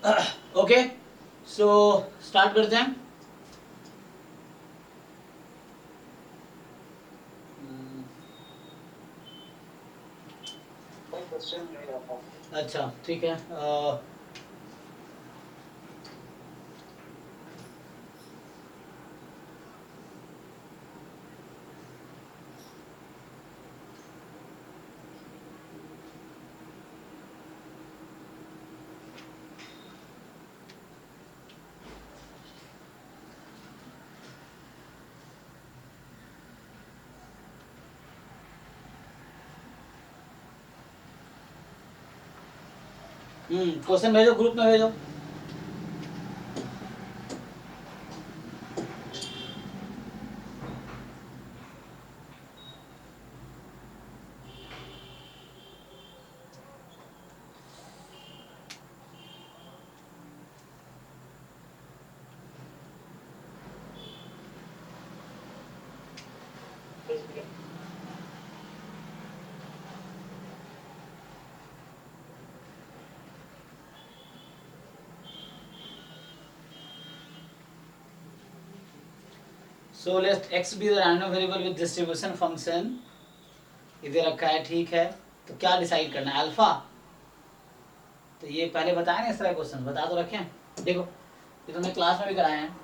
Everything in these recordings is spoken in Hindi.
ओके, सो स्टार्ट करते हैं। अच्छा ठीक है। क्वेश्चन भेजो, ग्रुप में भेजो। So let x be the random variable with distribution function। इधर रखा है, ठीक है। तो क्या डिसाइड करना है, अल्फा। तो ये पहले बताया ना, इस तरह क्वेश्चन बता तो रखे हैं। देखो ये तो मैं क्लास में भी कराए हैं।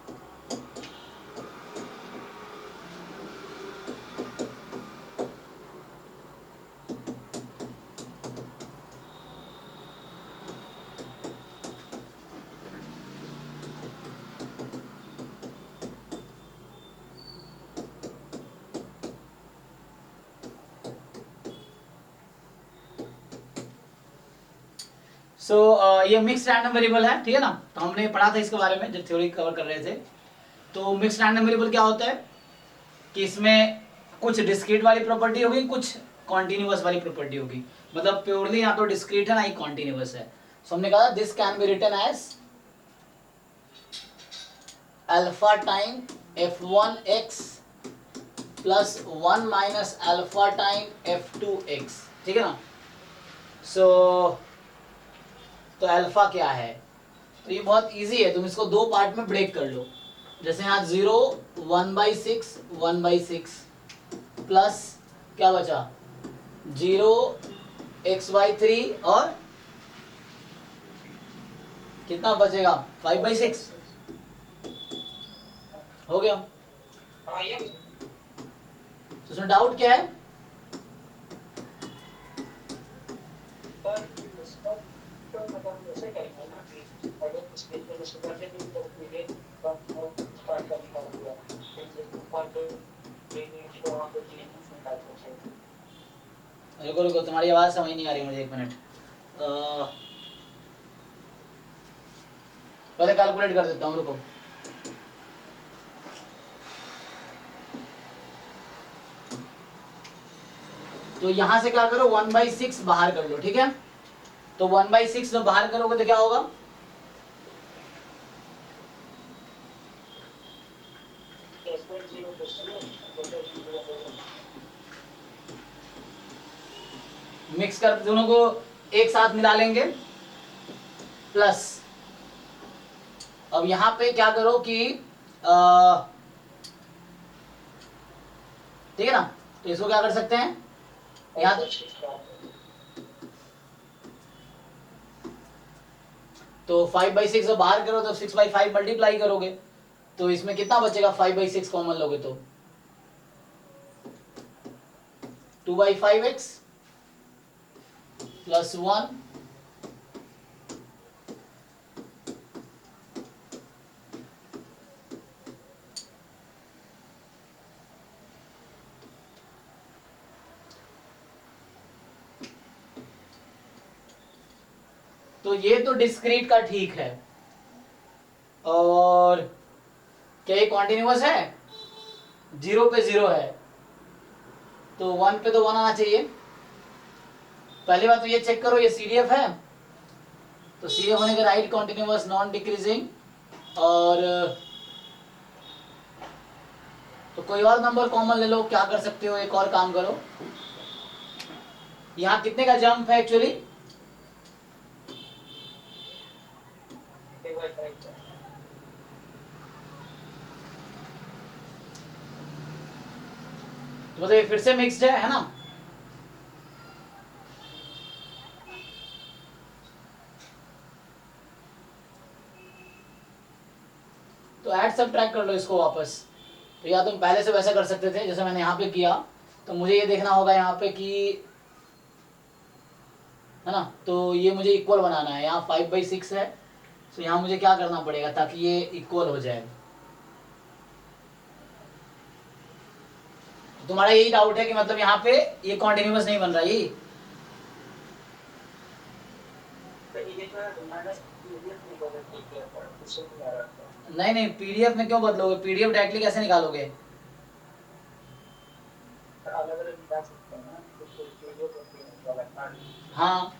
सो ये मिक्स रैंडम वेरिएबल है, ठीक है ना। तो हमने पढ़ा था इसके बारे में जब थ्योरी कवर कर रहे थे। तो मिक्स रैंडम वेरिएबल क्या होता है कि इसमें कुछ डिस्क्रीट वाली प्रॉपर्टी होगी, कुछ कॉन्टिन्यूअस वाली प्रॉपर्टी होगी। मतलब प्योरली यहाँ तो डिस्क्रीट है ना, ही कॉन्टिन्यूअस है। सो हमने कहा this can be written as alpha time f1x plus 1 minus alpha time f2x, ठीक है ना। सो तो अल्फा क्या है, तो ये बहुत इजी है। तुम इसको दो पार्ट में ब्रेक कर लो। जैसे यहाँ 0 1/6 1/6 प्लस क्या बचा 0 x/3 और कितना बचेगा 5/6 हो गया। तो उसमें डाउट क्या है, रुको रुको, तुम्हारी आवाज समझ नहीं आ रही मुझे, एक मिनट। पहले कैलकुलेट कर देता हूँ, रुको। तो यहां से क्या करो 1/6 बाहर कर लो, ठीक है। तो 1/6 जब बाहर करोगे तो क्या होगा, मिक्स कर दोनों को एक साथ मिला लेंगे। प्लस अब यहां पे क्या करो कि ठीक है ना। तो इसको क्या कर सकते हैं, यहाँ तो 5/6 जब बाहर करो तो 6/5 मल्टीप्लाई करोगे। तो इसमें कितना बचेगा, 5/6 कॉमन लोगे तो 2/5x प्लस 1 तो ये तो डिस्क्रीट का ठीक है। और क्या ये कॉन्टिन्यूअस है, 0 पे 0 है तो 1 पे तो 1 आना चाहिए। पहली बात तो ये चेक करो ये CDF है, तो CDF होने के राइट कॉन्टिन्यूअस नॉन डिक्रीजिंग। और तो कोई और नंबर कॉमन ले लो, क्या कर सकते हो, एक और काम करो। यहां कितने का जंप है एक्चुअली, तो मतलब ये फिर से मिक्स्ड है ना? तो ऐड सब ट्रैक कर लो इसको वापस। तो या तुम पहले से वैसा कर सकते थे जैसे मैंने यहाँ पे किया। तो मुझे ये देखना होगा यहाँ पे कि, है ना, तो ये मुझे इक्वल बनाना है। यहाँ 5/6 है, तो यहाँ मुझे क्या करना पड़ेगा ताकि ये इक्वल हो जाए। तो तुम्हारा यही डाउट है कि मतलब यहाँ पे ये कॉन्टिन्यूस नहीं बन रहा यही? नहीं नहीं, पीडीएफ में क्यों बदलोगे? पीडीएफ डायरेक्टली कैसे निकालोगे? हाँ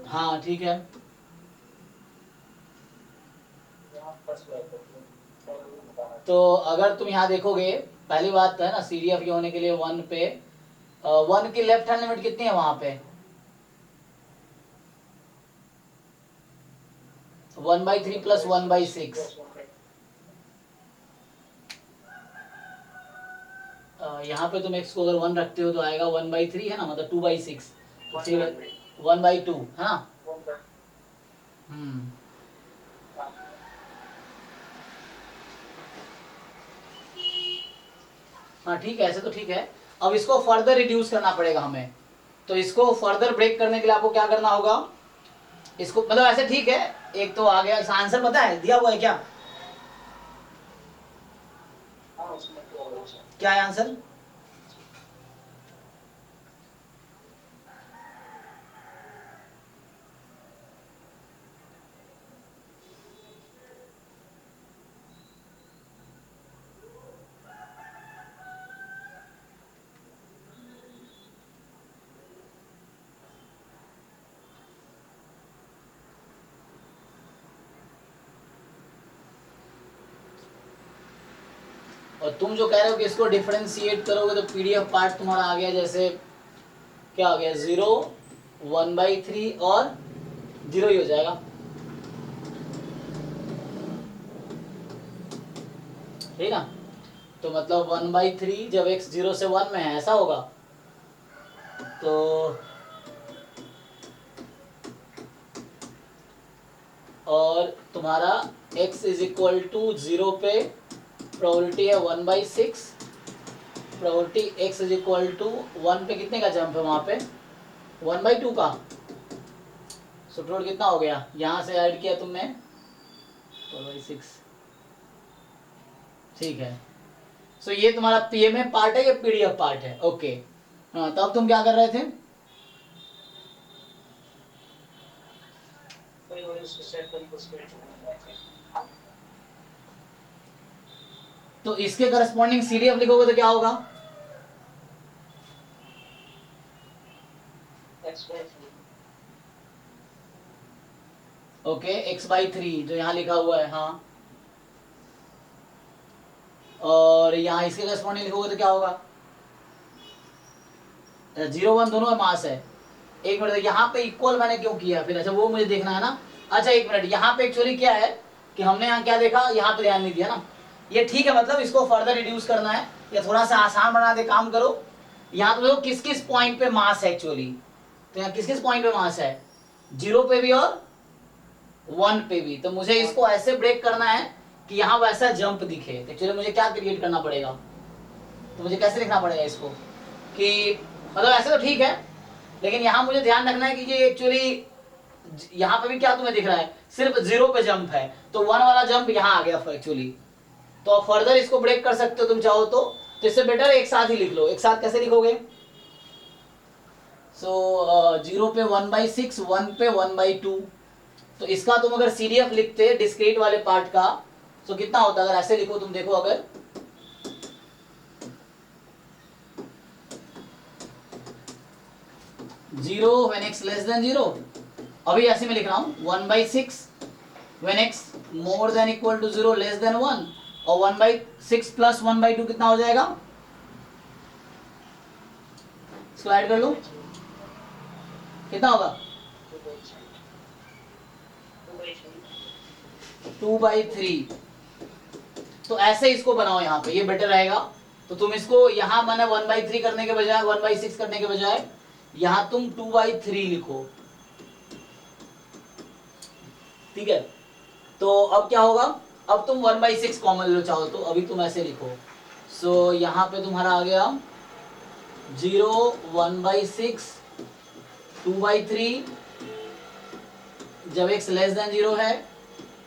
हाँ ठीक है। तो अगर तुम यहाँ देखोगे, पहली बात है ना, सीडीएफ के होने के लिए 1 पे 1 की लेफ्ट हैंड लिमिट कितनी है वहां पे? 1/3 प्लस 1/6। यहाँ पे तुम x को अगर 1 रखते हो तो आएगा 1/3 है ना, मतलब 2/6। तो फिर 1/2 है ना? हाँ ठीक है, ऐसे तो ठीक है। अब इसको फर्दर रिड्यूस करना पड़ेगा हमें। तो इसको फर्दर ब्रेक करने के लिए आपको क्या करना होगा? इसको मतलब ऐसे ठीक है, एक तो आ गया। आंसर पता है दिया हुआ है क्या? क्या है आंसर? और तुम जो कह रहे हो कि इसको डिफरेंशिएट करोगे तो पीडीएफ पार्ट तुम्हारा आ गया, जैसे क्या आ गया? 0, 1/3 और 0 ही हो जाएगा। ठीक ना? तो मतलब 1/3 जब x 0 से 1 में है, ऐसा होगा। तो और तुम्हारा x इज इक्वल टू 0 पे प्रोबेबिलिटी है 1/6। Probability x is equal to 1 पे कितने का जंप है वहां पे? 1/2 का। सो टोटल कितना हो गया? यहाँ से ऐड किया तुमने 4/6। ठीक है। सो ये तुम्हारा पीएमए पार्ट है, ये पीडीएफ पार्ट है। ओके हाँ, तो अब तुम क्या कर रहे थे? तो इसके करस्पॉन्डिंग सीडीएफ लिखोगे तो क्या होगा? ओके, x/3 जो यहाँ लिखा हुआ है। हाँ, और यहाँ इसके करस्पॉन्डिंग लिखोगे तो क्या होगा? 0, 1 दोनों में मास है। एक मिनट, यहाँ पे इक्वल मैंने क्यों किया फिर? अच्छा, वो मुझे देखना है ना। अच्छा एक मिनट, यहाँ पे एक्चुअली क्या है कि हमने यहाँ क्या देखा, यहाँ पे ध्यान नहीं दिया ना। ये ठीक है, मतलब इसको फर्दर रिड्यूस करना है या थोड़ा सा आसान बना दे काम करो। यहाँ तो देखो किस किस पॉइंट पे मास है एक्चुअली। तो यहाँ किस किस पॉइंट पे मास है? 0 पे भी और 1 पे भी। तो मुझे इसको ऐसे ब्रेक करना है कि यहाँ वैसा जंप दिखे। तो एक्चुअली मुझे क्या क्रिएट करना पड़ेगा? तो मुझे कैसे लिखना पड़ेगा इसको कि, मतलब ऐसे तो ठीक है, लेकिन यहाँ मुझे ध्यान रखना है कि ये एक्चुअली यहाँ पे भी क्या तुम्हें दिख रहा है? सिर्फ 0 पे जंप है, तो 1 वाला जंप यहाँ आ गया एक्चुअली। तो आप फर्दर इसको ब्रेक कर सकते हो तुम चाहो तो इससे बेटर एक साथ ही लिख लो। एक साथ कैसे लिखोगे? सो 0 पे 1/6, 1 पे 1/2। तो इसका तुम अगर सीडीएफ लिखते डिस्क्रीट वाले पार्ट का, तो कितना होता? अगर ऐसे लिखो तुम, देखो अगर 0 when x less than 0, अभी ऐसे में लिख रहा हूं 1/6 when x more than equal to 0 less than 1, और 1/6 प्लस 1/2 कितना हो जाएगा? इसको ऐड कर लो। कितना होगा 2/3। तो ऐसे इसको बनाओ यहाँ पे, ये बेटर रहेगा। तो तुम इसको यहाँ मैंने 1/3 करने के बजाय 1/6 करने के बजाय यहाँ तुम 2/3 लिखो, ठीक है। तो अब क्या होगा, अब तुम 1/6 कॉमन लो चाहो तो, अभी तुम ऐसे लिखो। सो यहाँ पे तुम्हारा आ गया 0, 1/6, 2/3। जब x लेस देन 0 है,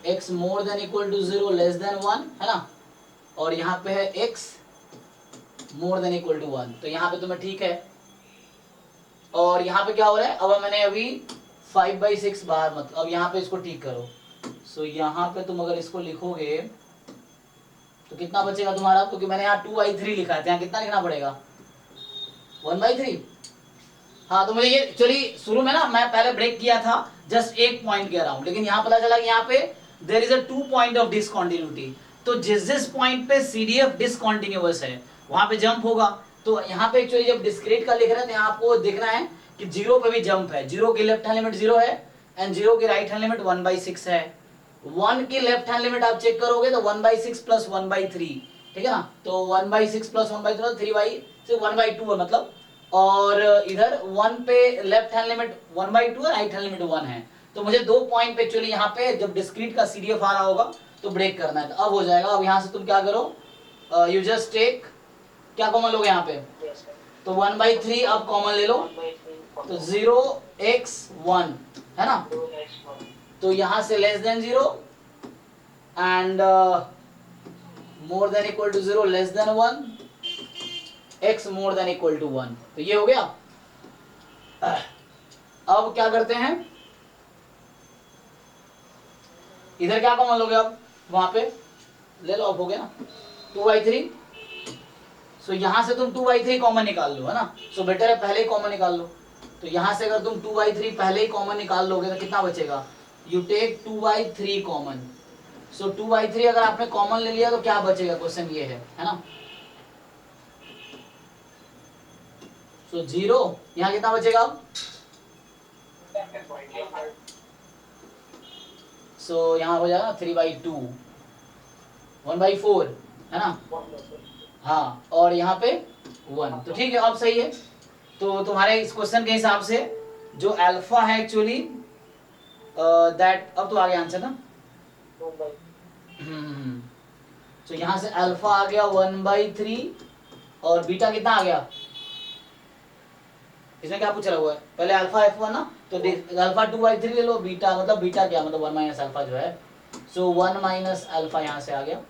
x more than equal to 0 less than 1 है ना, और यहाँ पे है x more than equal to 1, तो यहाँ पे तुम्हें ठीक है। और यहाँ पे क्या हो रहा है, अब मैंने अभी 5/6 बाहर मत, अब यहाँ पे इसको ठीक करो। सो यहाँ पे तुम अगर इसको लिखोगे तो कितना बचेगा तुम्हारा, क्योंकि मैंने यहाँ 2/3 लिखा है, यहाँ कितना लिखना पड़ेगा 1/3। हाँ, तो मुझे ये एक्चुअली शुरू में ना मैं पहले ब्रेक किया था, जस्ट एक पॉइंट कह रहा हूँ, लेकिन यहाँ पता चला कि यहाँ पे there is a 2 point of discontinuity. तो जिस पॉइंट पे CDF डिसकंटिन्यूअस है वहां पे जंप होगा। तो यहाँ पे एक्चुअली जब डिस्क्रीट का लिख रहे हैं तो यहाँ आपको देखना है कि 0 पे भी जंप है, 0 की लेफ्ट हैंड लिमिट 0 है एंड 0 की राइट हैंड लिमिट 1/6 है। 1 की लेफ्ट हैंड लिमिट आप चेक करोगे तो 1/6 प्लस 1/3, ठीक है ना। तो 1/6 प्लस 1/3 3/6 1/2 है मतलब, और इधर 1 पे लेफ्ट हैंड लिमिट 1/2 है, राइट हैंड लिमिट 1 है। तो मुझे 2 पॉइंट पे एक्चुअली यहाँ पे जब डिस्क्रीट का CDF आ रहा होगा तो ब्रेक करना है, तो अब हो जाएगा। अब यहाँ से तुम क्या करो, यू जस्ट टेक, क्या कॉमन लोगे यहाँ पे, तो 1/3 अब कॉमन ले लो, तो 0x1 है ना, तो यहाँ से less than 0 and more than equal to 0 less than 1, x more than equal to 1, तो ये हो गया। अब क्या करते हैं, इधर क्या कॉमन लोगे, अब वहां पे ले लो, अब हो गया ना 2/3। सो यहां से तुम 2/3 कॉमन निकाल लो, है ना। सो बेटर है पहले ही कॉमन निकाल लो। तो यहां से अगर तुम 2/3 पहले ही कॉमन निकाल लोगे तो कितना बचेगा, यू टेक 2/3 कॉमन। सो 2/3 अगर आपने कॉमन ले लिया तो क्या बचेगा, क्वेश्चन ये है ना। सो 0, यहाँ कितना बचेगा, सो यहाँ हो जाएगा 3/2, 1/4 है ना। हाँ, और यहाँ पे 1, तो ठीक है, अब सही है। तो तुम्हारे इस क्वेश्चन के हिसाब से जो अल्फा है एक्चुअली दैट, अब तो आ गया आंसर ना। तो यहाँ से अल्फा आ गया 1/3 और बीटा कितना आ गया, इसमें क्या पूछा हुआ है, पहले अल्फा F1 ना, तो अल्फा 2/3 ले लो, बीटा मतलब बीटा क्या मतलब 1 माइनस अल्फा जो है, सो 1 माइनस अल्फा यहाँ से आ गया।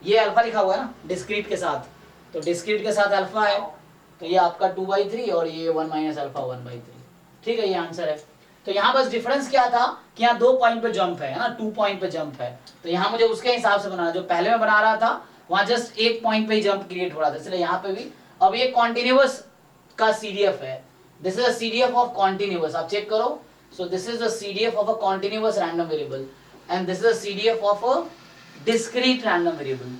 ये अल्फा लिखा हुआ है ना डिस्क्रीट के साथ, तो डिस्क्रीट के साथ अल्फा है, तो ये आपका 2/3 और ये 1 माइनस अल्फा 1/3, ठीक है, ये आंसर है। तो यहाँ बस डिफरेंस क्या था कि यहाँ 2 पॉइंट पे जंप है ना, 2 पॉइंट पे जंप है, तो यहाँ मुझे उसके हिसाब से बनाना, जो पहले मैं बना रहा था वहां जस्ट 1 पॉइंट पे ही जंप क्रिएट हो रहा था, इसलिए यहाँ पे भी। अब ये कॉन्टिन्यूअस का CDF है, this is a CDF of continuous, आप चेक करो। So this is the CDF of a continuous random variable and this is the CDF of a discrete random variable.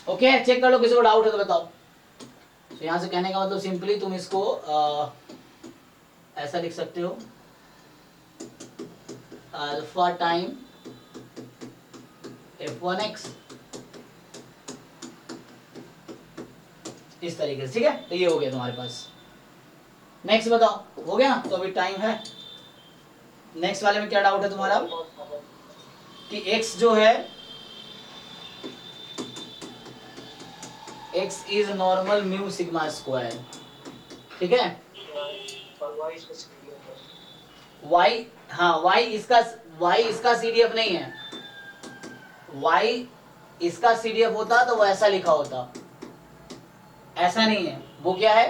Okay, check कर लो, किसी को डाउट है तो बताओ। तो यहां से कहने का मतलब सिंपली तुम इसको ऐसा लिख सकते हो, अल्फा टाइम F1x, इस तरीके से, ठीक है। तो ये हो गया तुम्हारे पास। नेक्स्ट बताओ, हो गया ना, तो अभी टाइम है। नेक्स्ट वाले में क्या डाउट है तुम्हारा, कि x जो है, x is normal mu sigma square, ठीक है। y, हाँ y इसका CDF नहीं है, y इसका CDF होता तो वो ऐसा लिखा होता, ऐसा नहीं है। वो क्या है,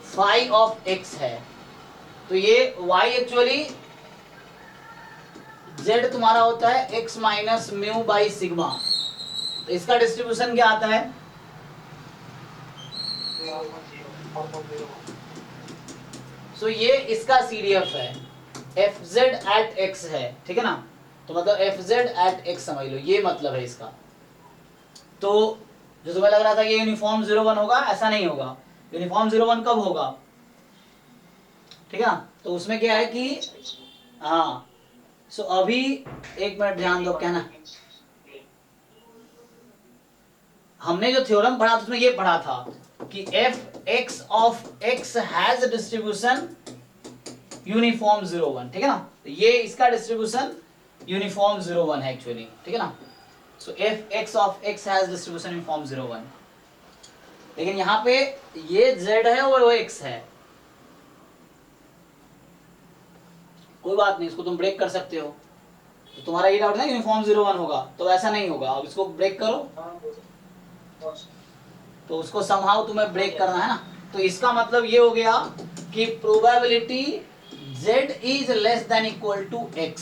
फाई ऑफ x है, तो ये y एक्चुअली z तुम्हारा होता है x minus mu by sigma, तो इसका डिस्ट्रीब्यूशन क्या आता है, सो ये इसका CDF है, fz एट x है, ठीक है ना। तो मतलब fz एट x समझ लो, ये मतलब है इसका। तो जो तुम्हें लग रहा था कि यूनिफॉर्म 0 1 होगा, ऐसा नहीं होगा। यूनिफॉर्म 0 1 कब होगा, ठीक है ना? तो उसमें क्या है कि हाँ, सो अभी एक मिनट ध्यान दो, क्या ना, हमने जो थ्योरम पढ़ा था उसमें ये पढ़ा था कि F X of X has distribution uniform 0 1, ठीक है ना? तो ये इसका डिस्ट्रीब्यूशन यूनिफॉर्म 0 1 है एक्चुअली, ठीक है ना? So F X of X has distribution uniform 0 1, लेकिन यहाँ पे ये z है और वो x है। कोई बात नहीं, इसको तुम ब्रेक कर सकते हो। तो तुम्हारा ये डाउट है यूनिफॉर्म 0 1 होगा, तो ऐसा नहीं होगा। अब इसको ब्रेक करो, तो उसको समहाउ तुम्हें ब्रेक करना है ना। तो इसका मतलब ये हो गया कि probability z is less than equal to x।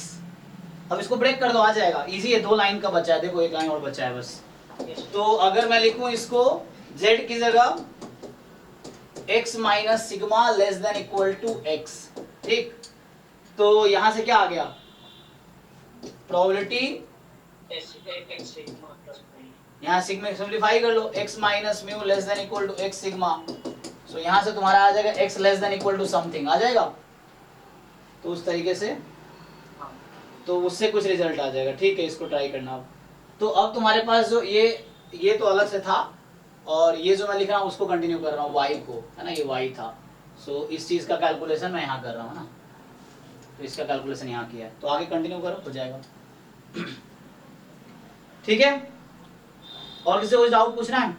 अब इसको ब्रेक कर दो, आ जाएगा, इजी है। 2 लाइन का बचा है, देखो 1 लाइन और बचा है बस। तो अगर मैं लिखूं इसको z की जगह x minus sigma less than equal to x, ठीक? तो यहां से क्या आ गया, प्रोबेबिलिटी, यहाँ सिग्मा सिंप्लीफाई कर लो, x minus mu less than equal to x sigma. So यहाँ से तुम्हारा आ जाएगा x less than equal to something, आ जाएगा। तो उस तरीके से, तो उससे कुछ रिजल्ट आ जाएगा, ठीक है? इसको ट्राई करना अब। तो अब तुम्हारे पास जो ये तो अलग से था, और ये जो मैं लिख रहा हूँ उसको कंटिन्यू कर रहा हूँ, y को, है ना? ये y था। सो इस चीज का कैलकुलेशन मैं यहाँ कर रहा हूँ ना, तो इसका कैलकुलेशन यहाँ किया है। तो आगे कंटिन्यू करो, हो जाएगा। ठीक है? और किसी को कुछ डाउट पूछना है?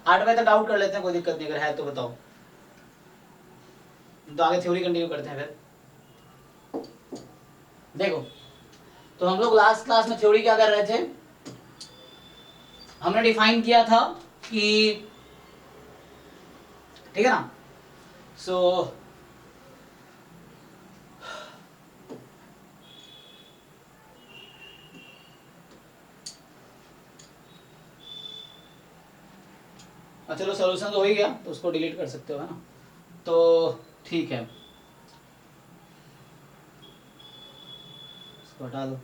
8 बजे तक डाउट कर लेते हैं, कोई दिक्कत नहीं, अगर है तो बताओ। तो आगे थ्योरी कंटिन्यू करते हैं फिर। देखो, तो हम लोग लास्ट क्लास में थ्योरी क्या कर रहे थे, हमने डिफाइन किया था कि, ठीक है ना? सो चलो सॉल्यूशन तो हो ही गया, तो उसको डिलीट कर सकते हो, है ना? तो ठीक है, इसको हटा दो।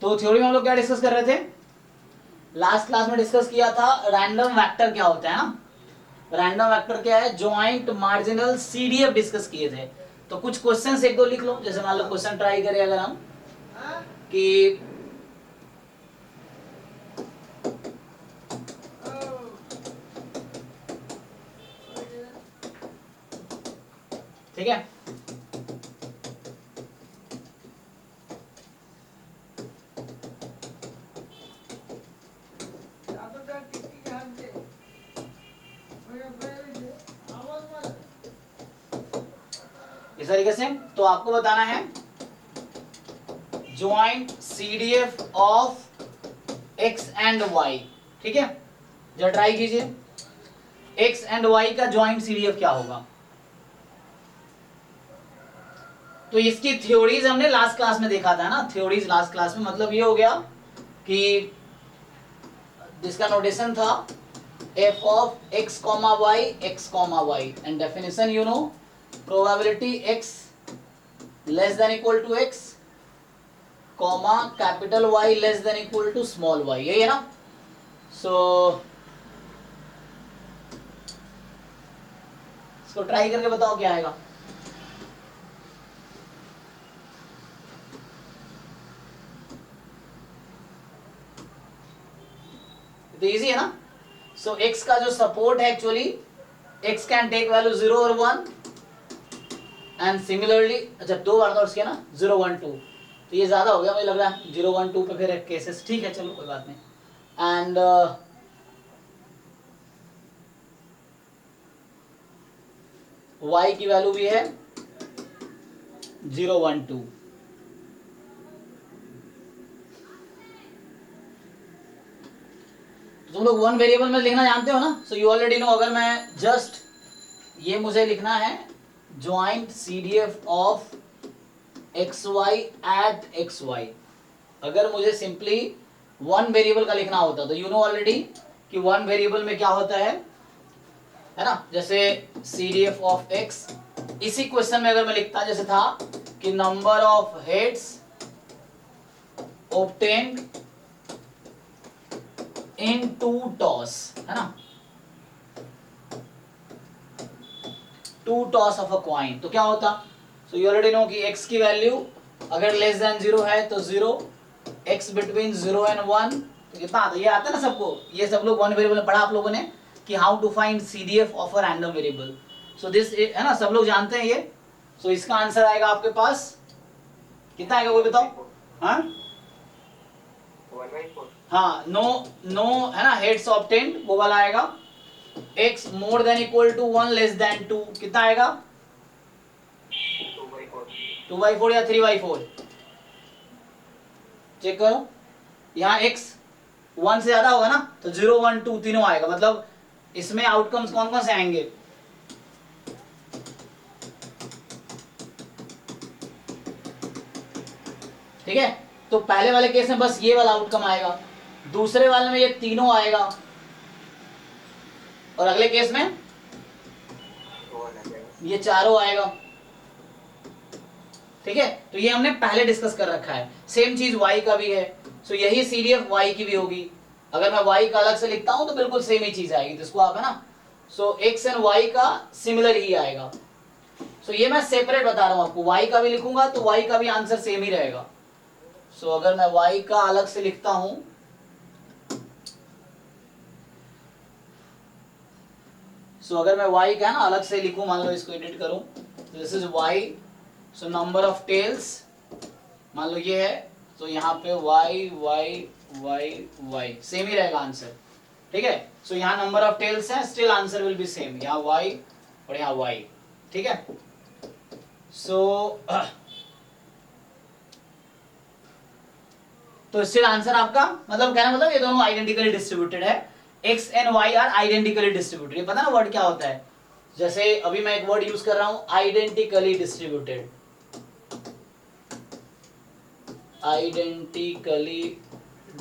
तो थ्योरी में हम लोग क्या डिस्कस कर रहे थे? लास्ट क्लास में डिस्कस किया था रैंडम वेक्टर क्या होता है ना। रैंडम वेक्टर क्या है, ज्वाइंट मार्जिनल सीडीएफ डिस्कस किए थे। तो कुछ क्वेश्चंस एक दो लिख लो, जैसे मान लो क्वेश्चन ट्राई करें अगर हम कि ठीक है, इस तरीके से। तो आपको बताना है joint CDF of x and y, ठीक है? जरा ट्राई कीजिए, एक्स एंड वाई का ज्वाइंट सीडीएफ क्या होगा। तो इसकी थ्योरीज हमने लास्ट क्लास में देखा था ना, थ्योरीज लास्ट क्लास में, मतलब ये हो गया कि जिसका नोटेशन था f of x comma y and definition you know, probability x less than equal to x comma capital Y less than equal to small y, यही है ना? सो इसको ट्राई करके बताओ क्या आएगा। तो इजी है ना? सो x का जो सपोर्ट है actually, x can take value 0 और 1 एंड सिमिलरली, अच्छा 2 बार नोट्स किया ना, 0 1 2, तो ये ज्यादा हो गया मुझे लग रहा है 0 1 2 पे फिर केसेस, ठीक है चलो कोई बात नहीं। एंड y की वैल्यू भी है 0 1 2। तुम लोग वन वेरिएबल में लिखना जानते हो ना, सो यू ऑलरेडी नो। अगर मैं जस्ट ये मुझे लिखना है joint CDF of x y at x y, अगर मुझे सिंपली वन वेरिएबल का लिखना होता तो यू नो ऑलरेडी कि वन वेरिएबल में क्या होता है ना? जैसे सीडीएफ ऑफ एक्स, इसी क्वेश्चन में अगर मैं लिखता जैसे था कि number of heads obtained in two toss, है ना, two toss of a coin, तो क्या होता, सो यू ऑलरेडी नो कि x की वैल्यू अगर लेस देन 0 है तो 0, x बिटवीन 0 एंड 1, तो कितना आता है, ये आता है ना सबको, ये सब लोग वन वेरिएबल में पढ़ा आप लोगों ने कि how to find CDF of a random variable, so this है ना, सब लोग जानते हैं ये, सो इसका आंसर आएगा आपके पास कितना आएगा, वो बताओ। हाँ हाँ, नो नो है ना, हेड्स ऑब्टेन्ड वो वाला आएगा, x more than equal to 1 less than 2 कितना आएगा, 2/4 या 3/4, चेक करो, यहाँ x 1 से ज्यादा होगा ना तो 0 1 2 तीनों आएगा, मतलब इसमें आउटकम्स कौन कौन से आएंगे, ठीक है, तो पहले वाले केस में बस ये वाला आउटकम आएगा, दूसरे वाले में ये तीनों आएगा, और अगले केस में ये चारों आएगा, ठीक है, तो ये हमने पहले डिस्कस कर रखा है, सेम चीज y का भी है, सो यही CDF y की भी होगी, अगर मैं y का अलग से लिखता हूं तो बिल्कुल सेम ही चीज आएगी, तो इसको आप है ना, सो x एंड y का सिमिलर ही आएगा, सो ये मैं सेपरेट बता रहा हूं आपको, y का भी लिखूंगा तो y का भी आंसर सेम ही रहेगा, सो अगर मैं y का अलग से लिखता हूं, सो अगर मैं y का ना अलग से लिखूं, मान लो इसको एडिट करूं, तो this is y, so number of tails मान लो ये है, तो यहाँ पे y y y y same ही रहेगा आंसर, ठीक है, सो यहाँ नंबर ऑफ टेल्स है, still answer will be same, यहाँ y और यहाँ y, ठीक है, सो तो स्टिल आंसर आपका मतलब कहना मतलब ये दोनों आइडेंटिकली डिस्ट्रीब्यूटेड है, x and y are identically distributed, ये पता ना वर्ड क्या होता है, जैसे अभी मैं एक वर्ड यूज कर रहा हूं आइडेंटिकली डिस्ट्रीब्यूटेड, आइडेंटिकली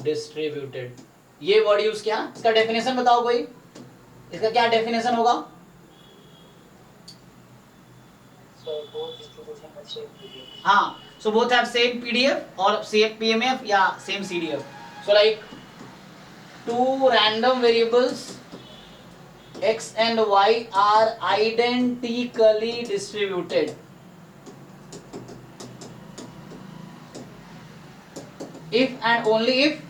डिस्ट्रीब्यूटेड, ये वर्ड यूज किया, इसका डेफिनेशन बताओ कोई, इसका क्या डेफिनेशन होगा, हाँ, so both have same PDF or same PMF या same CDF, so like two random variables x and y are identically distributed if and only if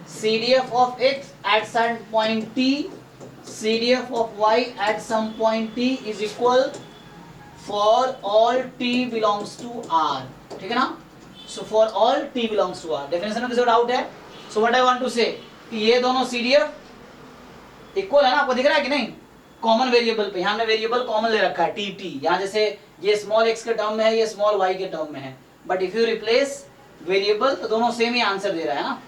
CDF of x at some point t, CDF of y at some point t is equal for all t belongs to R, ठीक है ना, so for all t belongs to R, definition में किसी डाउट है, so what I want to say कि ये दोनों CDF इक्वल है ना, आपको दिख रहा है कि नहीं, कॉमन वेरिएबल पे, यहाँ हमने वेरिएबल कॉमन ले रखा है टी, यहाँ जैसे ये स्मॉल x के टर्म में है, ये स्मॉल y के टर्म में है, but if you replace variable तो दोनों सेम ही आंसर दे रहा है ना,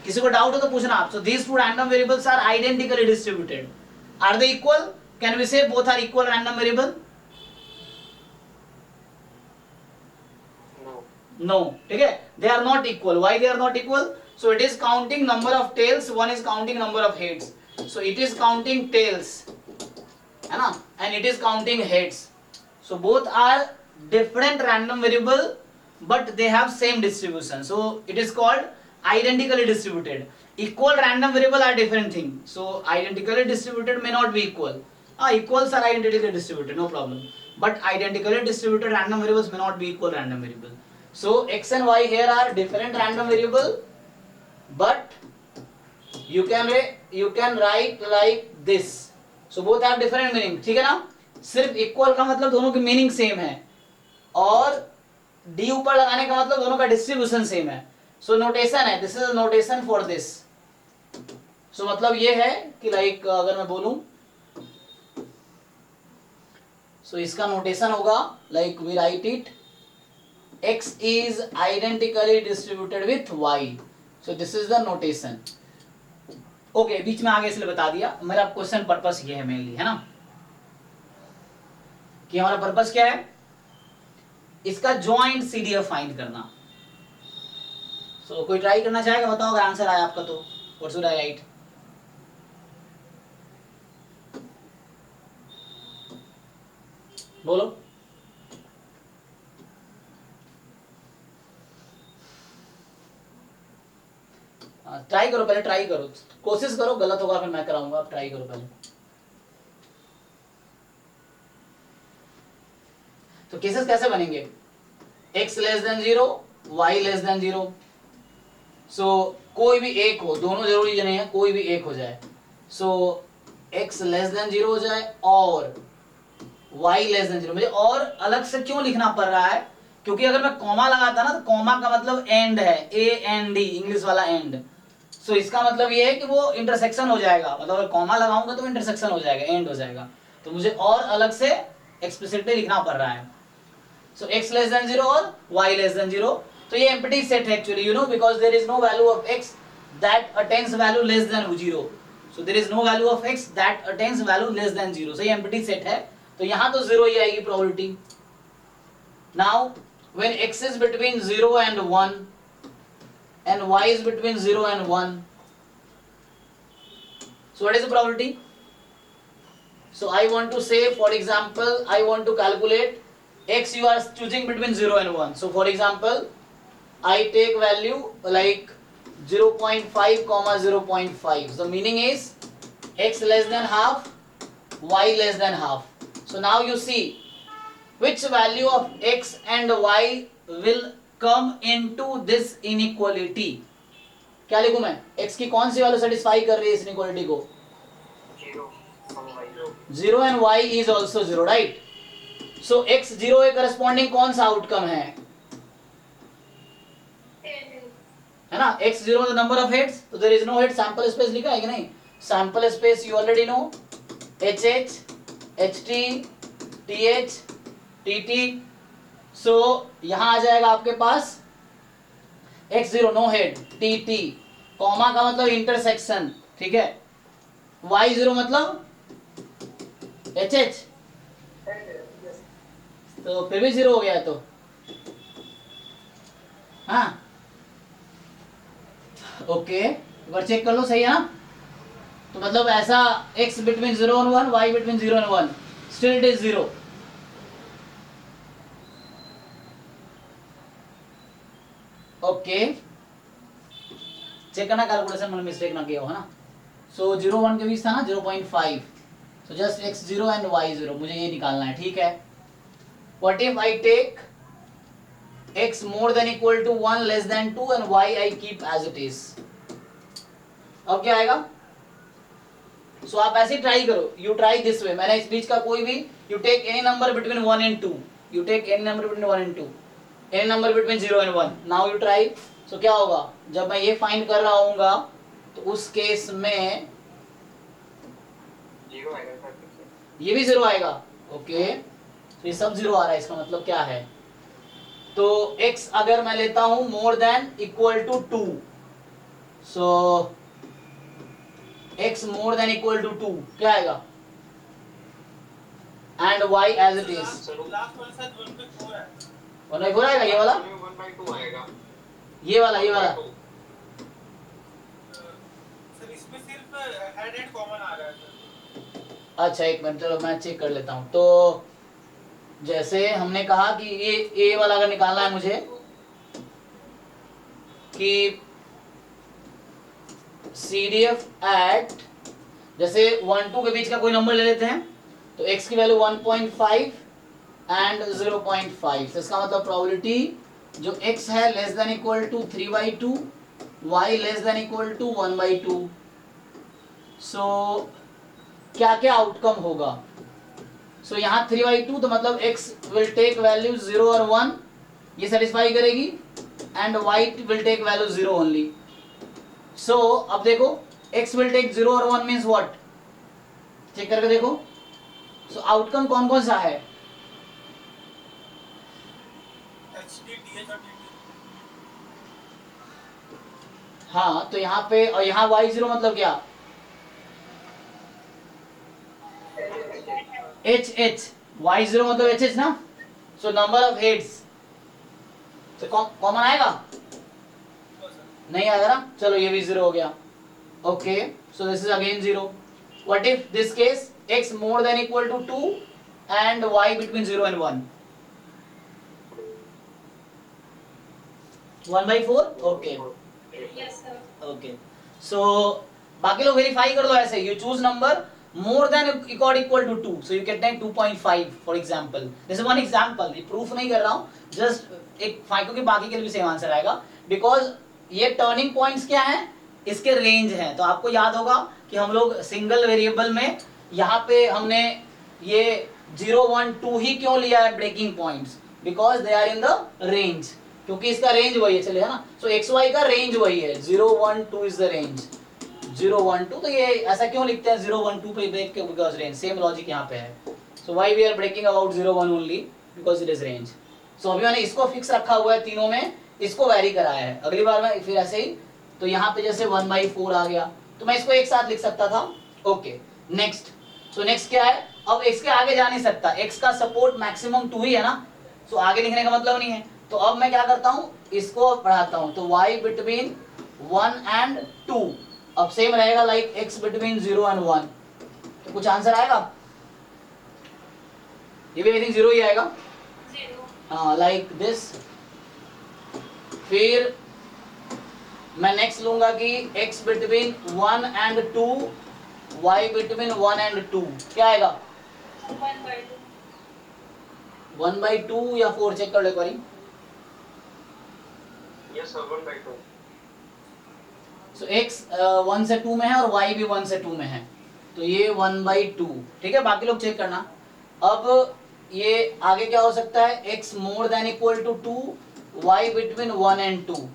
किसी को डाउट हो तो पूछना आप, so these two random variables are identically distributed, are they equal, can we say both are equal random variable, no, ठीक है, they are not equal, why they are not equal, so it is counting number of tails, one is counting number of heads, so it is counting tails है ना, and it is counting heads, so both are different random variable but they have same distribution, so it is called identically distributed, equal random variable are different thing, so identically distributed may not be equal, equals are identically distributed, no problem, but identically distributed random variables may not be equal random variable, so x and y here are different random variable but you can write like this, so both have different meaning, ठीक है ना, सिर्फ इक्वल का मतलब दोनों की मीनिंग सेम है और डी ऊपर लगाने का मतलब दोनों का डिस्ट्रीब्यूशन सेम है, सो नोटेशन है, this is notation for this, so मतलब ये है कि लाइक अगर मैं बोलूं, सो इसका नोटेशन होगा like we write it x is identically distributed with y, so this is the notation, okay बीच में आगे इसलिए बता दिया, मेरा क्वेश्चन पर्पस ये है मेनली, है ना, कि हमारा पर्पस क्या है, इसका जॉइंट CDF फाइंड करना, सो कोई ट्राई करना चाहेगा, बताओ अगर आंसर आया आपका तो, व्हाट शुड आई राइट, बोलो, ट्राई करो, पहले ट्राई करो, कोशिश करो, गलत होगा फिर मैं कराऊंगा, आप ट्राई करो पहले। तो केसेस कैसे बनेंगे? x less than 0, y less than 0। सो कोई भी एक हो, दोनों जरूरी नहीं है, कोई भी एक हो जाए। सो x लेस देन 0 हो जाए और y लेस देन 0। मुझे और अलग से क्यों लिखना पड़ रहा है? क्योंकि अगर मैं कॉमा लगाता ना, तो कॉमा का मतलब एंड है, AND, इंग्लिश वाला एंड। सो इसका मतलब ये है कि वो इंटरसेक्शन हो जाएगा, मतलब अगर कॉमा लगाऊंगा तो इंटरसेक्शन हो जाएगा, एंड हो जाएगा, तो मुझे और अलग से एक्सप्लिसिटली लिखना पड़ रहा है। सो x लेस देन 0 और y लेस देन 0। तो ये एम्प्टी सेट है actually, you know, because there is no value of x that attains value less than 0। So there is no value of x that attains value less than 0। So ये एम्प्टी सेट है, तो यहां तो 0 ही आएगी probability. Now when x is between 0 and 1 and y is between 0 and 1, so what is the probability? So I want to say, for example, I want to calculate x, you are choosing between 0 and 1. So for example, I take value like 0.5 comma 0.5. So meaning is x less than half, y less than half. So now you see which value of x and y will come into this inequality. क्या लिखूं मैं? x की कौन सी वैल्यू सेटिस्फाई कर रही है इस इनइक्वालिटी को? 0 and y is also 0, right? So x 0 के करस्पॉन्डिंग कौन सा आउटकम है ना? x 0 मतलब नंबर ऑफ हेड्स, तो there is no head, sample space लिखा है कि नहीं? Sample space you already know, HH, HT, TH, TT। So यहां आ जाएगा आपके पास x0 no head, TT, comma का मतलब इंटरसेक्शन, ठीक है? y0 मतलब HH, तो फिर भी 0 हो गया तो, हाँ ओके, एक बार चेक कर लो, सही है ना? तो मतलब ऐसा x between 0 and 1, y between 0 and 1, still it is 0। Okay, check करना कैलकुलेशन में मिस्टेक ना किया हो, है ना? सो 0 1 के बीच था ना 0.5, so just x0 and y0 मुझे ये निकालना है, ठीक है? What if I take x more than equal to 1 less than 2 and y I keep as it is। अब क्या आएगा? सो आप ऐसे ट्राई करो, यू ट्राई दिस वे। मैंने इस बीच का कोई भी, you take any number between 1 and 2, you take any number between 1 and 2, any number between 0 and 1, now you try. So क्या होगा जब मैं ये फाइंड कर रहा हूँगा, तो उस केस में 0 आएगा, ये भी 0 आएगा। ओके, तो ये सब 0 आ रहा है, इसका मतलब क्या है? तो x अगर मैं लेता हूं more than equal to 2, so x more than equal to 2 क्या आएगा? And y as it is, last वाला शायद 1/4 है। 1/4 आएगा, ये वाला, 1/2 आएगा, ये वाला, ये वाला। सर इसमें सिर्फ हेड एंड कॉमन आ रहा है सर। अच्छा एक मिनट, चलो मैं चेक कर लेता हूं। तो जैसे हमने कहा कि ये वाला अगर निकालना है मुझे, कि CDF एट, जैसे 1 2 के बीच का कोई नंबर ले लेते हैं, तो x की वैल्यू 1.5 एंड 0.5, तो इसका मतलब प्रोबेबिलिटी जो x है less than equal to 3/2, y less than equal to 1/2। So क्या क्या आउटकम होगा? सो यहाँ 3/2, तो मतलब x विल टेक वैल्यू 0 और 1, ये सेटिस्फाई करेगी, and y will take value 0 only. So अब देखो x विल टेक 0 और 1 मीन्स व्हाट? चेक करके देखो। सो आउटकम कौन कौन सा है? HT, TH और TT। हाँ, तो यहाँ पे, और यहाँ y0 मतलब क्या? HH, y0 मतलब HH ना? सो नंबर ऑफ हेड्स, तो कॉमन आएगा? नहीं आएगा ना? चलो ये भी 0 हो गया। Okay, so this is again 0। What if this case x more than equal to 2 and y between 0 and 1? 1/4। Okay, Yes, sir. Okay, so बाकी लोग वेरीफाई कर दो ऐसे, you choose number more than equal to 2, so you can take 2.5 for example, this is one example, ये प्रूफ नहीं कर रहा हूँ, जस्ट एक क्योंकि बाकी के लिए भी सेम आंसर आएगा, बिकॉज ये टर्निंग पॉइंट्स क्या है, इसके रेंज है। तो आपको याद होगा कि हम लोग सिंगल वेरिएबल में यहाँ पे हमने ये 0 1 2 ही क्यों लिया है breaking points, because they are in the range, क्योंकि इसका रेंज वही है, चलिए है ना, सो एक्स वाई का रेंज वही है, 0 1 2 इज द रेंज, 0 1 2, तो ये ऐसा क्यों लिखते हैं 0 1 2 पे ब्रेक के, बिकॉज रेंज, सेम लॉजिक यहाँ पे है, so why we are breaking about 0 1 only, because it is range. So अभी मैंने इसको फिक्स रखा हुआ है तीनों में, इसको वैरी कराया है, अगली बार में फिर ऐसे ही, तो यहाँ पे जैसे 1/4 आ गया, तो मैं इसको एक साथ लिख सकता था, ओके नेक्स्ट, सो नेक्स्ट क्या है, अब x के आगे जा नहीं सकता, x का सपोर्ट मैक्सिमम 2 ही है ना, सो आगे लिखने का मतलब नहीं है, तो अब मैं क्या करता हूँ, इसको बढ़ाता हूँ, तो y बिटवीन 1 एंड 2, अब सेम रहेगा लाइक x बिटवीन 0 एंड 1, तो कुछ आंसर आएगा, ये भी आई थिंक 0 ही आएगा, 0. हाँ लाइक दिस, फिर मैं नेक्स्ट लूंगा कि x between 1 and 2, y between 1 and 2, क्या आएगा 1/2. 1/2 या 4, चेक कर लो एक बारी, Yes, sir, 1/2. सो x 1 से 2 में है और y भी 1 से 2 में है, तो ये 1/2, ठीक है, बाकी लोग चेक करना। अब ये आगे क्या हो सकता है, x more than equal to 2, y between 1 and 2,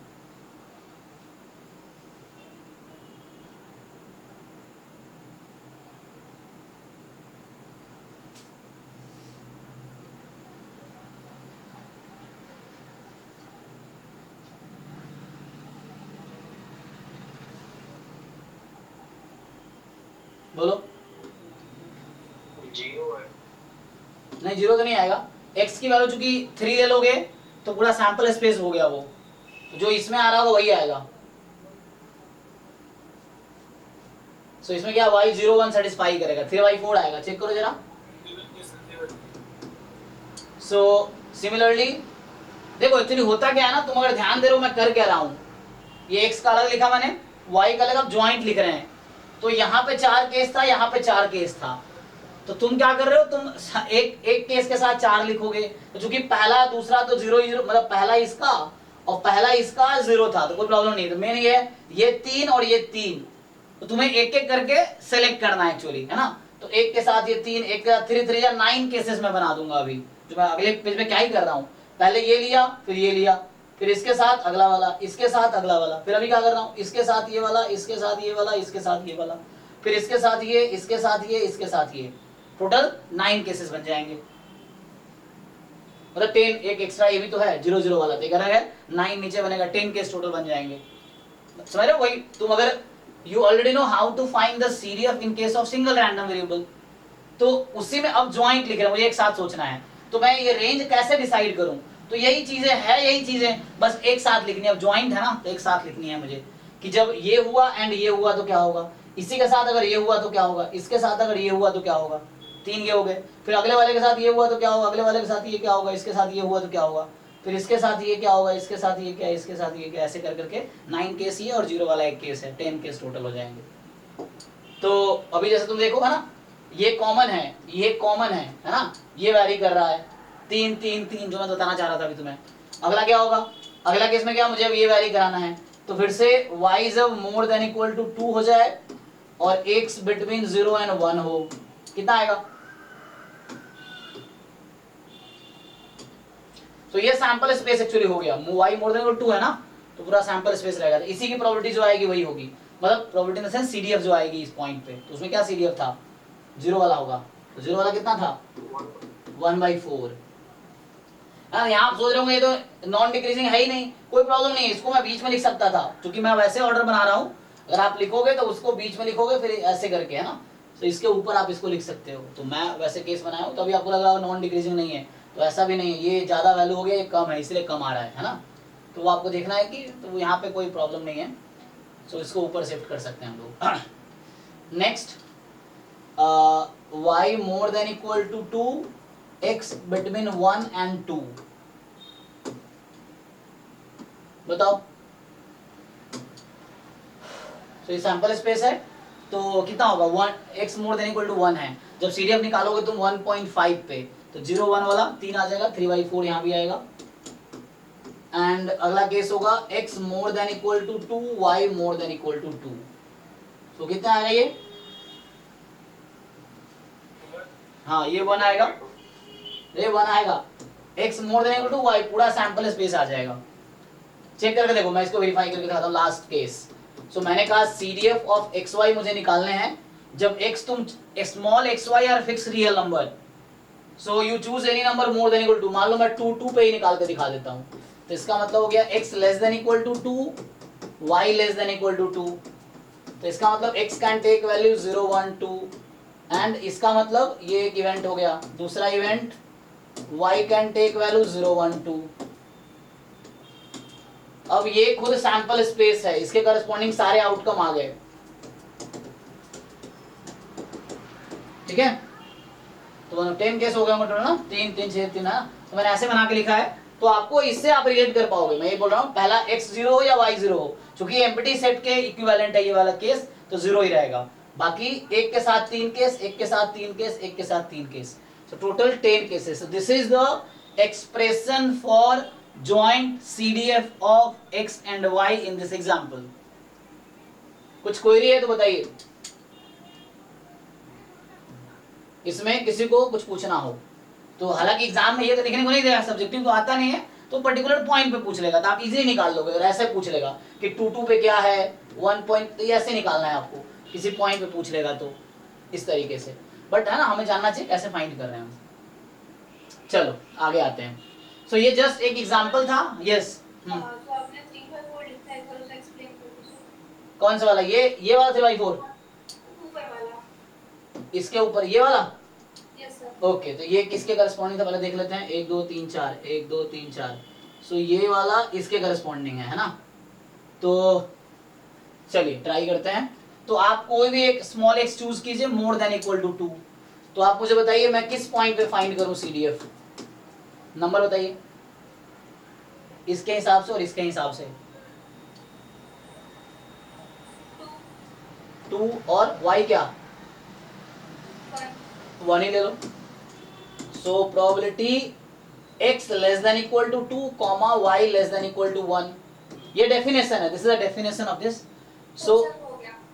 बोलो, 0 है। नहीं 0 तो नहीं आएगा, x की वैल्यू चूंकि 3 ले लोगे तो पूरा सैंपल स्पेस हो गया वो, तो जो इसमें आ रहा होगा वही आएगा, सो इसमें क्या y 0 1 सेटिस्फाई करेगा, फिर y 4 आएगा, चेक करो जरा। सो सिमिलरली देखो एक्चुअली होता क्या है ना, तुम अगर ध्यान दे रहे हो मैं कर क्या रहा हूँ, ये x का अलग लिखा मैंने, y का अलग, अब ज्वाइंट लिख रहे हैं, तो यहाँ पे 4 केस था, यहाँ पे 4 केस था, तो तुम क्या कर रहे हो, तुम एक केस के साथ 4 लिखोगे, तो चूंकि पहला दूसरा तो 0 0, मतलब पहला इसका और पहला इसका 0 था, तो कोई प्रॉब्लम नहीं, तो मेन ये 3 और ये 3, तो तुम्हें एक एक करके सेलेक्ट करना है एक्चुअली, है ना, तो एक के साथ ये 3, एक के साथ 3 3 या 9 केसेस में बना दूंगा अभी, जो मैं अगले पेज में क्या ही कर रहा हूँ, पहले ये लिया, फिर ये लिया, फिर इसके साथ अगला वाला, इसके साथ अगला वाला, फिर अभी क्या कर रहा हूँ, इसके साथ ये वाला, इसके साथ ये वाला, इसके साथ ये वाला, फिर इसके साथ ये, इसके साथ ये, इसके साथ ये, टोटल 9 केसेस बन जाएंगे, मतलब 10, एक एक्स्ट्रा ये भी तो है 0 0 वाला, तो है 9 नीचे बनेगा, 10 केस टोटल बन जाएंगे, समझ रहे हो, वही तुम अगर you already know how to find the CDF in case of single random variable, तो उसी में अब ज्वाइंट लिख रहे हैं, मुझे एक साथ सोचना है, तो मैं ये रेंज कैसे डिसाइड करूं, तो यही चीजें बस एक साथ लिखनी है, अब ज्वाइंट है ना तो एक साथ लिखनी है मुझे, कि जब ये हुआ एंड ये हुआ तो क्या होगा, इसी के साथ अगर ये हुआ तो क्या होगा, इसके साथ अगर ये हुआ तो क्या होगा, 3 ये हो गए, फिर अगले वाले के साथ ये हुआ तो क्या होगा, अगले वाले के साथ ये क्या होगा, इसके साथ ये हुआ तो क्या होगा, फिर इसके साथ ये क्या होगा, इसके साथ ये क्या, इसके साथ ये क्या, ऐसे कर करके 9 केस ये और 0 वाला एक केस है, 10 केस टोटल हो जाएंगे। तो अभी जैसे तुम देखोगा ना, ये कॉमन है, ये कॉमन है ना, ये वैरी कर रहा है 3 3 3, जो मैं बताना चाह रहा था अभी तुम्हें। अगला क्या होगा, अगला केस में क्या, मुझे अब ये वैरी कराना है, तो फिर से y जब मोर देन इक्वल टू 2 हो जाए और x बिटवीन 0 एंड 1 हो, कितना आएगा, तो ये सैंपल स्पेस एक्चुअली हो गया, y मोर देन 2 है ना, तो पूरा सैंपल स्पेस रहेगा, तो इसी की प्रोबेबिलिटी जो आएगी वही होगी, मतलब probability in the sense CDF जो आएगी इस पॉइंट पे, तो उसमें क्या CDF था, 0 वाला होगा, तो 0 वाला कितना था 1/4। यहाँ आप सोच रहे होंगे ये तो नॉन डिक्रीजिंग है ही नहीं, कोई प्रॉब्लम नहीं है, इसको मैं बीच में लिख सकता था, क्योंकि मैं वैसे ऑर्डर बना रहा हूँ, अगर आप लिखोगे तो उसको बीच में लिखोगे फिर ऐसे करके, है ना, तो इसके ऊपर आप इसको लिख सकते हो, तो मैं वैसे केस बनाया हूँ, तो अभी आपको लग रहा है नॉन डिक्रीजिंग नहीं है, तो ऐसा भी नहीं है, ये ज्यादा वैल्यू हो गया, ये कम है इसलिए कम आ रहा है ना, तो वो आपको देखना है कि, तो यहाँ पे कोई प्रॉब्लम नहीं है, सो इसको ऊपर शिफ्ट कर सकते हैं हम लोग। Next, y more than equal to 2, x between 1 and 2, बताओ सो ये सैंपल स्पेस है, तो कितना होगा 1 x more than equal to 1 है, जब CDF निकालोगे तुम 1.5 पे तो 0 1 वाला 3 आ जाएगा, 3/4 यहाँ भी आएगा। एंड अगला केस होगा x more than equal to 2, y more than equal to 2, तो कितना आएगा ये, हाँ ये 1 आएगा, ये 1 आएगा, x more than equal to y, पूरा सैंपल स्पेस आ जाएगा। चेक करके देखो, मैं इसको वेरीफाई करके दिखाता हूँ लास्ट केस। सो मैंने कहा CDF ऑफ xy मुझे निकालने हैं जब x तुम small xy are fix real number, so you choose any number more than equal to, मान लो मैं 2 पे ही निकाल के दिखा देता हूँ, तो इसका मतलब हो गया x less than equal to 2, y less than equal to 2, तो इसका मतलब x can take value 0 1 2, and इसका मतलब ये एक इवेंट हो गया। दूसरा event y can take value 0 1 2। अब ये खुद सैंपल स्पेस है, इसके करस्पॉन्डिंग सारे आउटकम आ गए, ठीक है। तो 10 केस हो गए होंगे टोटल ना, 3 3 6 3 है, तो मैंने ऐसे बना के लिखा है, तो आपको इससे आप रिलेट कर पाओगे। मैं ये बोल रहा हूँ पहला x 0 हो या y 0 हो, क्योंकि एम्प्टी सेट के इक्विवेलेंट है ये वाला केस, तो 0 ही रहेगा। बाकी एक के साथ 3 केस, एक के साथ 3 केस, एक के साथ 3 case, so total 10 cases. So this is the expression for joint CDF of x and y in this example. कुछ क्वेरी है तो बताइए, इसमें किसी को कुछ पूछना हो तो। हालांकि एग्जाम में ये तो लिखने को नहीं देगा, सब्जेक्टिव तो आता नहीं है, तो पर्टिकुलर पॉइंट पे पूछ लेगा, तो आप इजीली निकाल लोगे। और ऐसे पूछ लेगा कि 2 पे क्या है 1 पॉइंट, तो ऐसे निकालना है आपको, किसी पॉइंट पे पूछ लेगा तो इस तरीके से। बट है ना, हमें जानना चाहिए कैसे फाइंड कर रहे हैं हम। चलो आगे आते हैं। सो ये जस्ट एक एग्जांपल था। यस तो आपने 3/4 लिखा है, थोड़ा सा एक्सप्लेन कर दीजिए। कौन सा वाला, ये वाला 3/4, ऊपर वाला, इसके ऊपर ये वाला। Yes sir. ओके, तो ये किसके करस्पॉन्डिंग था पहले देख लेते हैं। 1 2 3 4, 1 2 3 4, सो ये वाला इसके करस्पॉन्डिंग है ना। तो चलिए ट्राई करते हैं। तो आप कोई भी एक स्मॉल x चूज कीजिए मोर देन इक्वल टू 2, तो आप मुझे बताइए मैं किस पॉइंट पे फाइंड करूं CDF, नंबर बताइए इसके हिसाब से और इसके हिसाब से। 2 और y क्या 1 ही ले लो। So probability x less than equal to 2 comma y less than equal to 1, ये डेफिनेशन है, this is the definition of this. So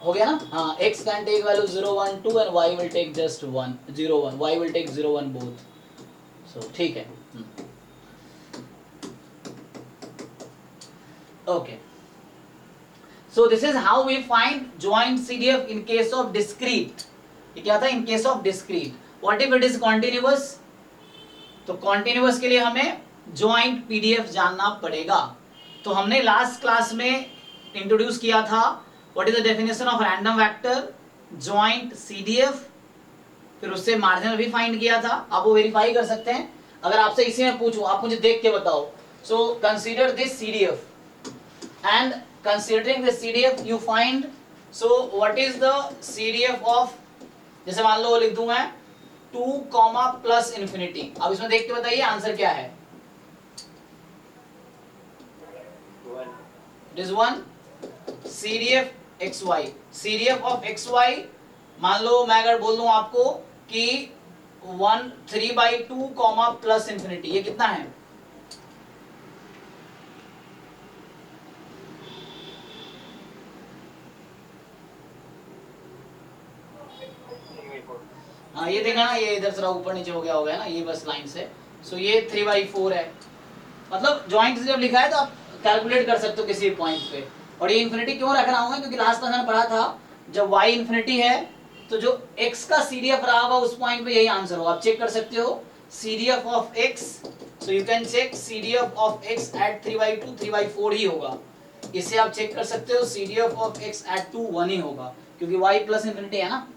हो गया ना, हाँ, x can take value 0 1 2 and y will take just 1 0 1, y will take 0 1 both. So ठीक है, okay. So this is how we find joint CDF in case of discrete. ये क्या था, इन case of discrete. What if it is continuous, तो कॉन्टिन्यूअस के लिए हमें जॉइंट PDF जानना पड़ेगा। तो हमने लास्ट क्लास में इंट्रोड्यूस किया था what is the definition of random vector, joint CDF, फिर उससे मार्जिनल भी फाइंड किया था। आप वो वेरीफाई कर सकते हैं। अगर आपसे इसी में पूछूं, आप मुझे देख के बताओ। So consider this CDF and considering the CDF you find, so what is the CDF of, जैसे मान लो लिख दूं मैं 2 कॉमा प्लस इन्फिनिटी। अब इसमें देख के बताइए आंसर क्या है। It is 1 CDF XY, CDF of XY, मान लो मैं अगर बोल दूं आपको कि 1 3/2 कॉमा प्लस इन्फिनिटी, ये कितना है, हाँ ये देखा ना, ये इधर जरा ऊपर नीचे हो गया होगा ना, ये बस लाइन से। सो ये 3/4 है, मतलब जॉइंट जब लिखा है तो आप कैलकुलेट कर सकते हो किसी पॉइंट पे। और ये इन्फिनिटी क्यों रख रहा हूँ, क्योंकि लास्ट क्लास मैंने पढ़ा था जब y इन्फिनिटी है तो जो x का CDF रहा होगा उस पॉइंट पे यही आंसर होगा। आप चेक कर सकते हो CDF of x, so you can check CDF of x at 3/2 3/4 ही होगा। इससे आप चेक कर सकते हो CDF ऑफ x एट 2 1 ही होगा, क्योंकि y प्लस इन्फिनिटी है ना।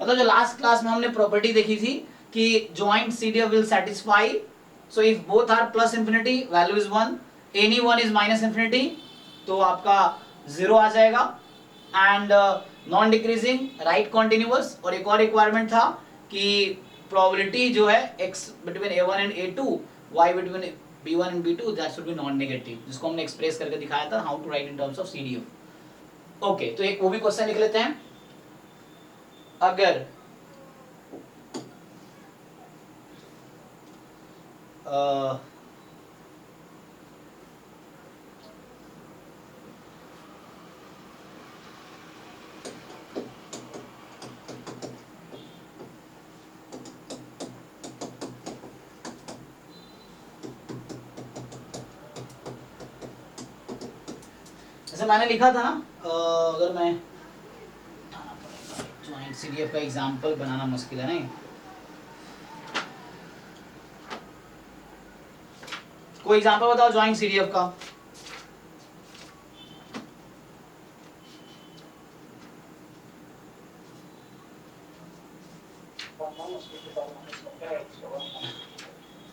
मतलब जो लास्ट क्लास में हमने प्रॉपर्टी देखी थी कि joint CDF will satisfy, so if both are plus infinity value is 1, any one is minus infinity तो आपका 0 आ जाएगा। And non decreasing right continuous, और एक और रिक्वायरमेंट था कि प्रोबेबिलिटी जो है x between a1 and a2, y between b1 and b2, that should be non negative, जिसको हमने एक्सप्रेस करके दिखाया था how to write in terms of CDF। Okay, तो एक वो भी क्वेश्चन लिख लेते हैं। अगर जैसे मैंने लिखा था ना, अगर मैं ज्वाइंट सीडीएफ का एग्जांपल बनाना मुश्किल है नहीं, कोई एग्जांपल बताओ ज्वाइंट सीडीएफ का।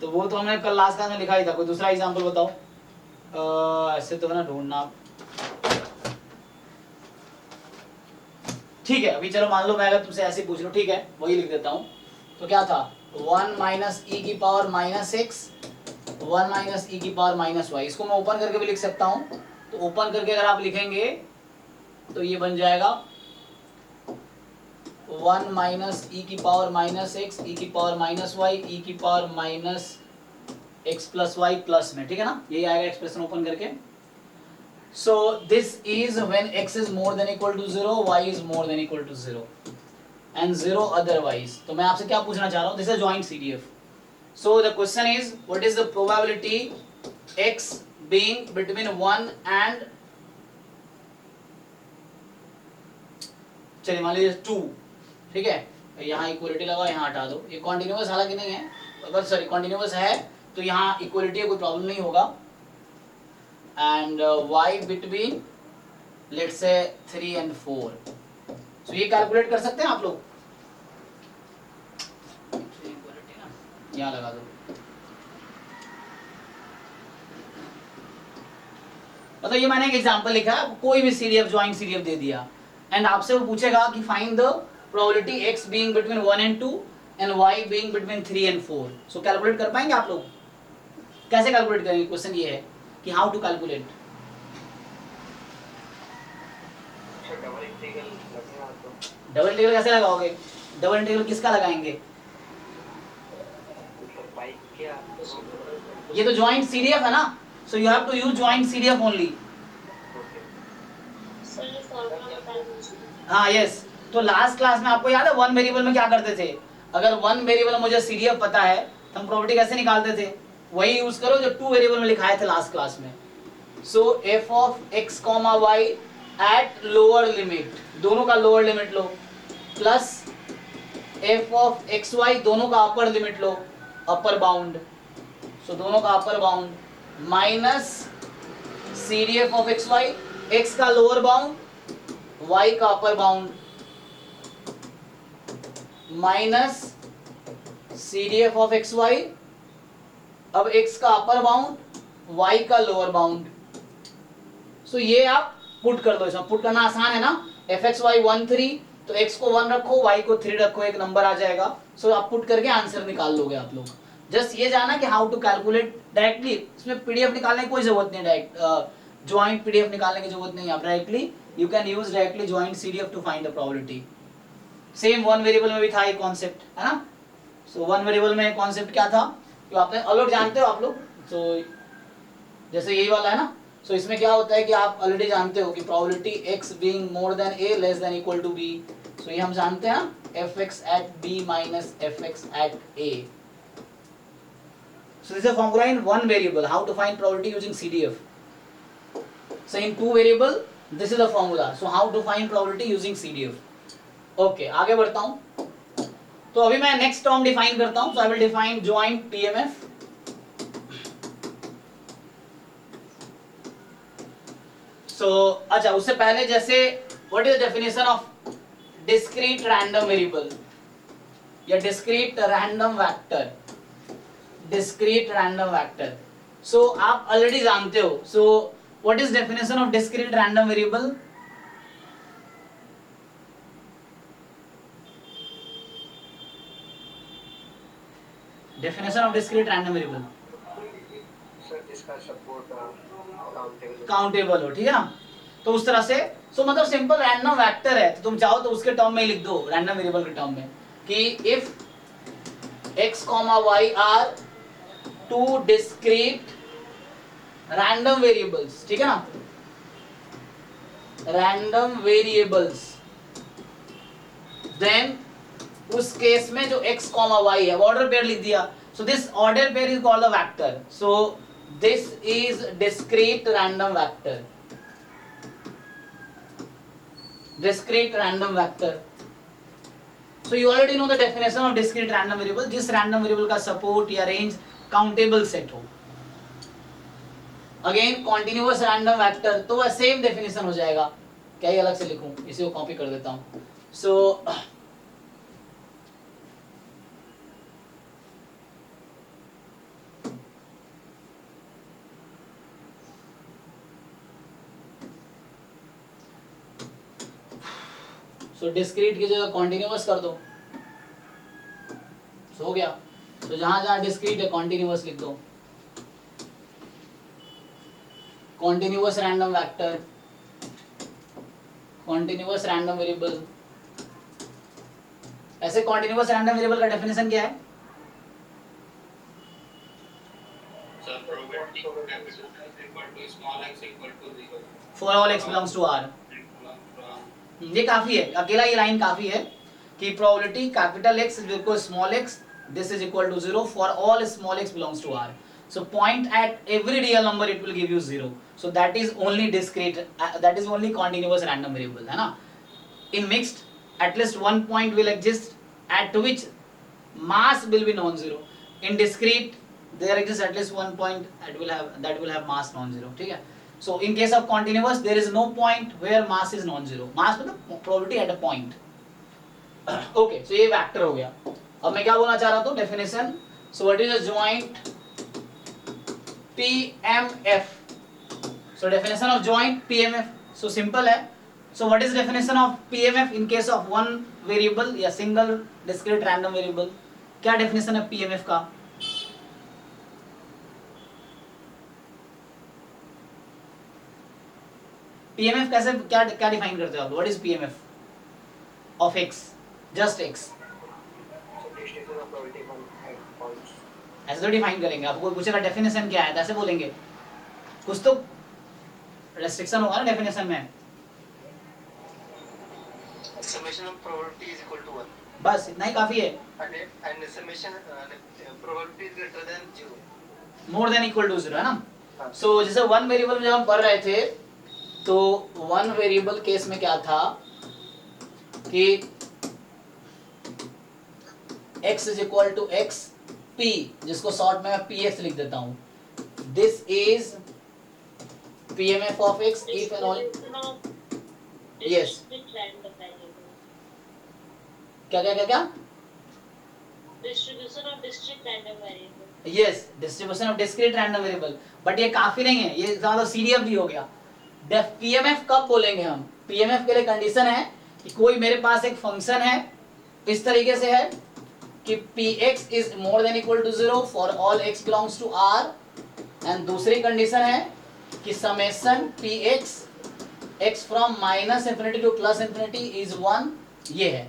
तो वो तो हमने कल लास्ट क्लास में लिखा ही था। कोई दूसरा एग्जांपल बताओ। ऐसे तो है ना ढूंढना। ठीक है, अभी चलो मान लो मैं अगर तुमसे ऐसे पूछ लूं, ठीक है वही लिख देता हूँ। तो क्या था, 1 माइनस ई की पावर माइनस एक्स, 1 माइनस ई की पावर माइनस वाई। इसको मैं ओपन करके भी लिख सकता हूँ। तो ओपन करके अगर आप लिखेंगे तो ये बन जाएगा 1 माइनस ई की पावर माइनस एक्स, ई की पावर माइनस वाई, ई की power minus x plus y plus में, ठीक है ना, यही आएगा एक्सप्रेशन ओपन करके। So this is when x is more than equal to 0, y is more than equal to 0 and 0 otherwise. तो मैं आपसे क्या पूछना चाह रहा हूँ, this is joint CDF. So the question is, what is the probability x being between 1 and, चलिए मान लीजिए 2, ठीक है, यहाँ इक्वलिटी लगाओ, यहाँ हटा दो। ये कॉन्टिन्यूअस हालांकि नहीं है, अगर सॉरी कॉन्टिन्यूअस है तो यहाँ इक्वलिटी है, कोई प्रॉब्लम नहीं होगा। and y between let's say 3 and 4. so ये कैलकुलेट कर सकते हैं आप लोग। यहाँ लगा दो। मतलब ये मैंने एक एग्जांपल लिखा है, कोई भी सीडीएफ ज्वाइंट सीडीएफ दे दिया एंड आपसे वो पूछेगा कि find the probability x being between 1 and 2 and y being between 3 and 4. So calculate कर पाएंगे आप लोग? कैसे कैलकुलेट करेंगे, क्वेश्चन ये है कि how to calculate. Double integral कैसे लगाओगे? डबल इंटीग्रल किसका लगाएंगे? ये तो ज्वाइंट सीडीएफ है ना, so you have to use joint CDF only. हाँ यस। तो लास्ट क्लास में आपको याद है वन वेरिएबल में क्या करते थे? अगर वन वेरिएबल मुझे सीडीएफ पता है तो हम प्रोबेबिलिटी कैसे निकालते थे? वही यूज करो जो टू वेरिएबल में लिखाए थे लास्ट क्लास में। So F of X comma Y at lower limit, दोनों का लोअर लिमिट लो, plus F of x Y दोनों का अपर लिमिट लो, अपर बाउंड, सो दोनों का upper bound, minus C D F of x y, x का लोअर बाउंड वाई का upper bound, minus C D F of x Y, अब x का अपर बाउंड y का लोअर बाउंड। सो ये आप पुट कर दो, इसमें पुट करना आसान है ना। एफ एक्स वाई 1 3, तो x को 1 रखो, y को 3 रखो, एक नंबर आ जाएगा। सो आप पुट करके आंसर निकाल लोगे आप लोग। जस्ट ये जाना कि हाउ टू कैलकुलेट डायरेक्टली, इसमें पीडीएफ निकालने की कोई जरूरत नहीं, डायरेक्ट ज्वाइंट पीडीएफ निकालने की जरूरत नहीं है। आप directly you can use directly joint CDF to find the probability. Same one variable में भी था ये कॉन्सेप्ट, है ना। सो वन वेरिएबल में कॉन्सेप्ट क्या था, तो आपने अलग जानते हो आप लोग। तो जैसे यही वाला है ना, सो इसमें क्या होता है कि आप ऑलरेडी जानते हो कि probability x being more than a less than equal to b। So ये हम जानते हैं fx at b minus fx at a. So this is a formula in one variable, how to find probability using CDF. So in two variable this is the formula, so how to find probability using CDF. Okay, आगे बढ़ता हूँ। तो अभी मैं नेक्स्ट टर्म डिफाइन करता हूं। So I will define joint PMF. So अच्छा, उससे पहले जैसे what is the definition of discrete random variable या discrete random vector, discrete random vector. So आप ऑलरेडी जानते हो। So what is definition of discrete random variable? Definition of discrete random variable, sir जिसका सपोर्ट काउंटेबल काउंटेबल हो, ठीक है ना। तो उस तरह से सो मतलब सिंपल रैंडम वेक्टर है, तो तुम चाहो तो उसके टर्म में ही लिख दो, रैंडम वेरिएबल के टर्म में, कि if x, y are two discrete random variables, ठीक है ना, रैंडम वेरिएबल्स, देन उस केस में जो x, y है वो ऑर्डर पेयर लिख दिया, so this order pair is called a vector, so this is discrete random vector, discrete random vector. So you already know the definition of discrete random variable, जिस random variable का support या range countable set हो. Again continuous random vector, तो वह same definition हो जाएगा, क्या ही अलग से लिखूं, इसी को कॉपी कर देता हूं. So डिस्क्रीट की जगह कॉन्टिन्यूअस कर दो, हो गया. तो जहां जहां डिस्क्रीट है कॉन्टिन्यूअस लिख दो, continuous random vector, continuous random variable. ऐसे कॉन्टिन्यूअस रैंडम वेरिएबल का डेफिनेशन क्या है? Sir probability capital x equal to small x equal to 0 for all x belongs to r. ये काफी है, अकेला ये लाइन काफी है कि probability capital X is equal small x, this is equal to 0 for all small x belongs to r. So point at every real number it will give you 0. So that is only discrete, that is only continuous random variable, है ना. In mixed, at least one point will exist at which mass will be non-zero. In discrete, there exists at least one point that will have mass non-zero, ठीक है. So in case of continuous, there is no point where mass is non-zero. Mass मतलब probability at a point. Okay, so ये वेक्टर हो गया. अब मैं क्या बोलना चाह रहा हूँ, definition. So what is a joint PMF? So definition of joint PMF. So simple है. So what is definition of PMF in case of one variable या single discrete random variable? क्या definition है PMF का? PMF कैसे क्या डिफाइन करते हो आप? What is PMF of X? Just X. ऐसे तो डिफाइन करेंगे, आपको पूछेगा डेफिनेशन क्या है तो ऐसे बोलेंगे, कुछ तो रेस्ट्रिक्शन होगा ना डेफिनेशन में. summation of probability is equal to 1 बस इतना ही काफी है. and summation probability is greater than 0 more than equal to 0 है ना. सो जैसे वन वेरिएबल में जब हम पढ़ रहे थे तो वन वेरिएबल केस में क्या था कि x is equal to x p, जिसको शॉर्ट में मैं px लिख देता हूं. This is PMF of x if and all. Yes. क्या क्या क्या क्या? Distribution of discrete random variable. Yes, distribution of discrete random variable. But ये काफी नहीं है, ये ज्यादा CDF भी हो गया. PMF कब बोलेंगे हम? PMF के लिए कंडीशन है कि कोई मेरे पास एक फंक्शन है इस तरीके से है कि Px is more than equal to 0 for all x belongs to R, and दूसरी कंडीशन है कि summation Px x from minus infinity to plus infinity is 1, ये है.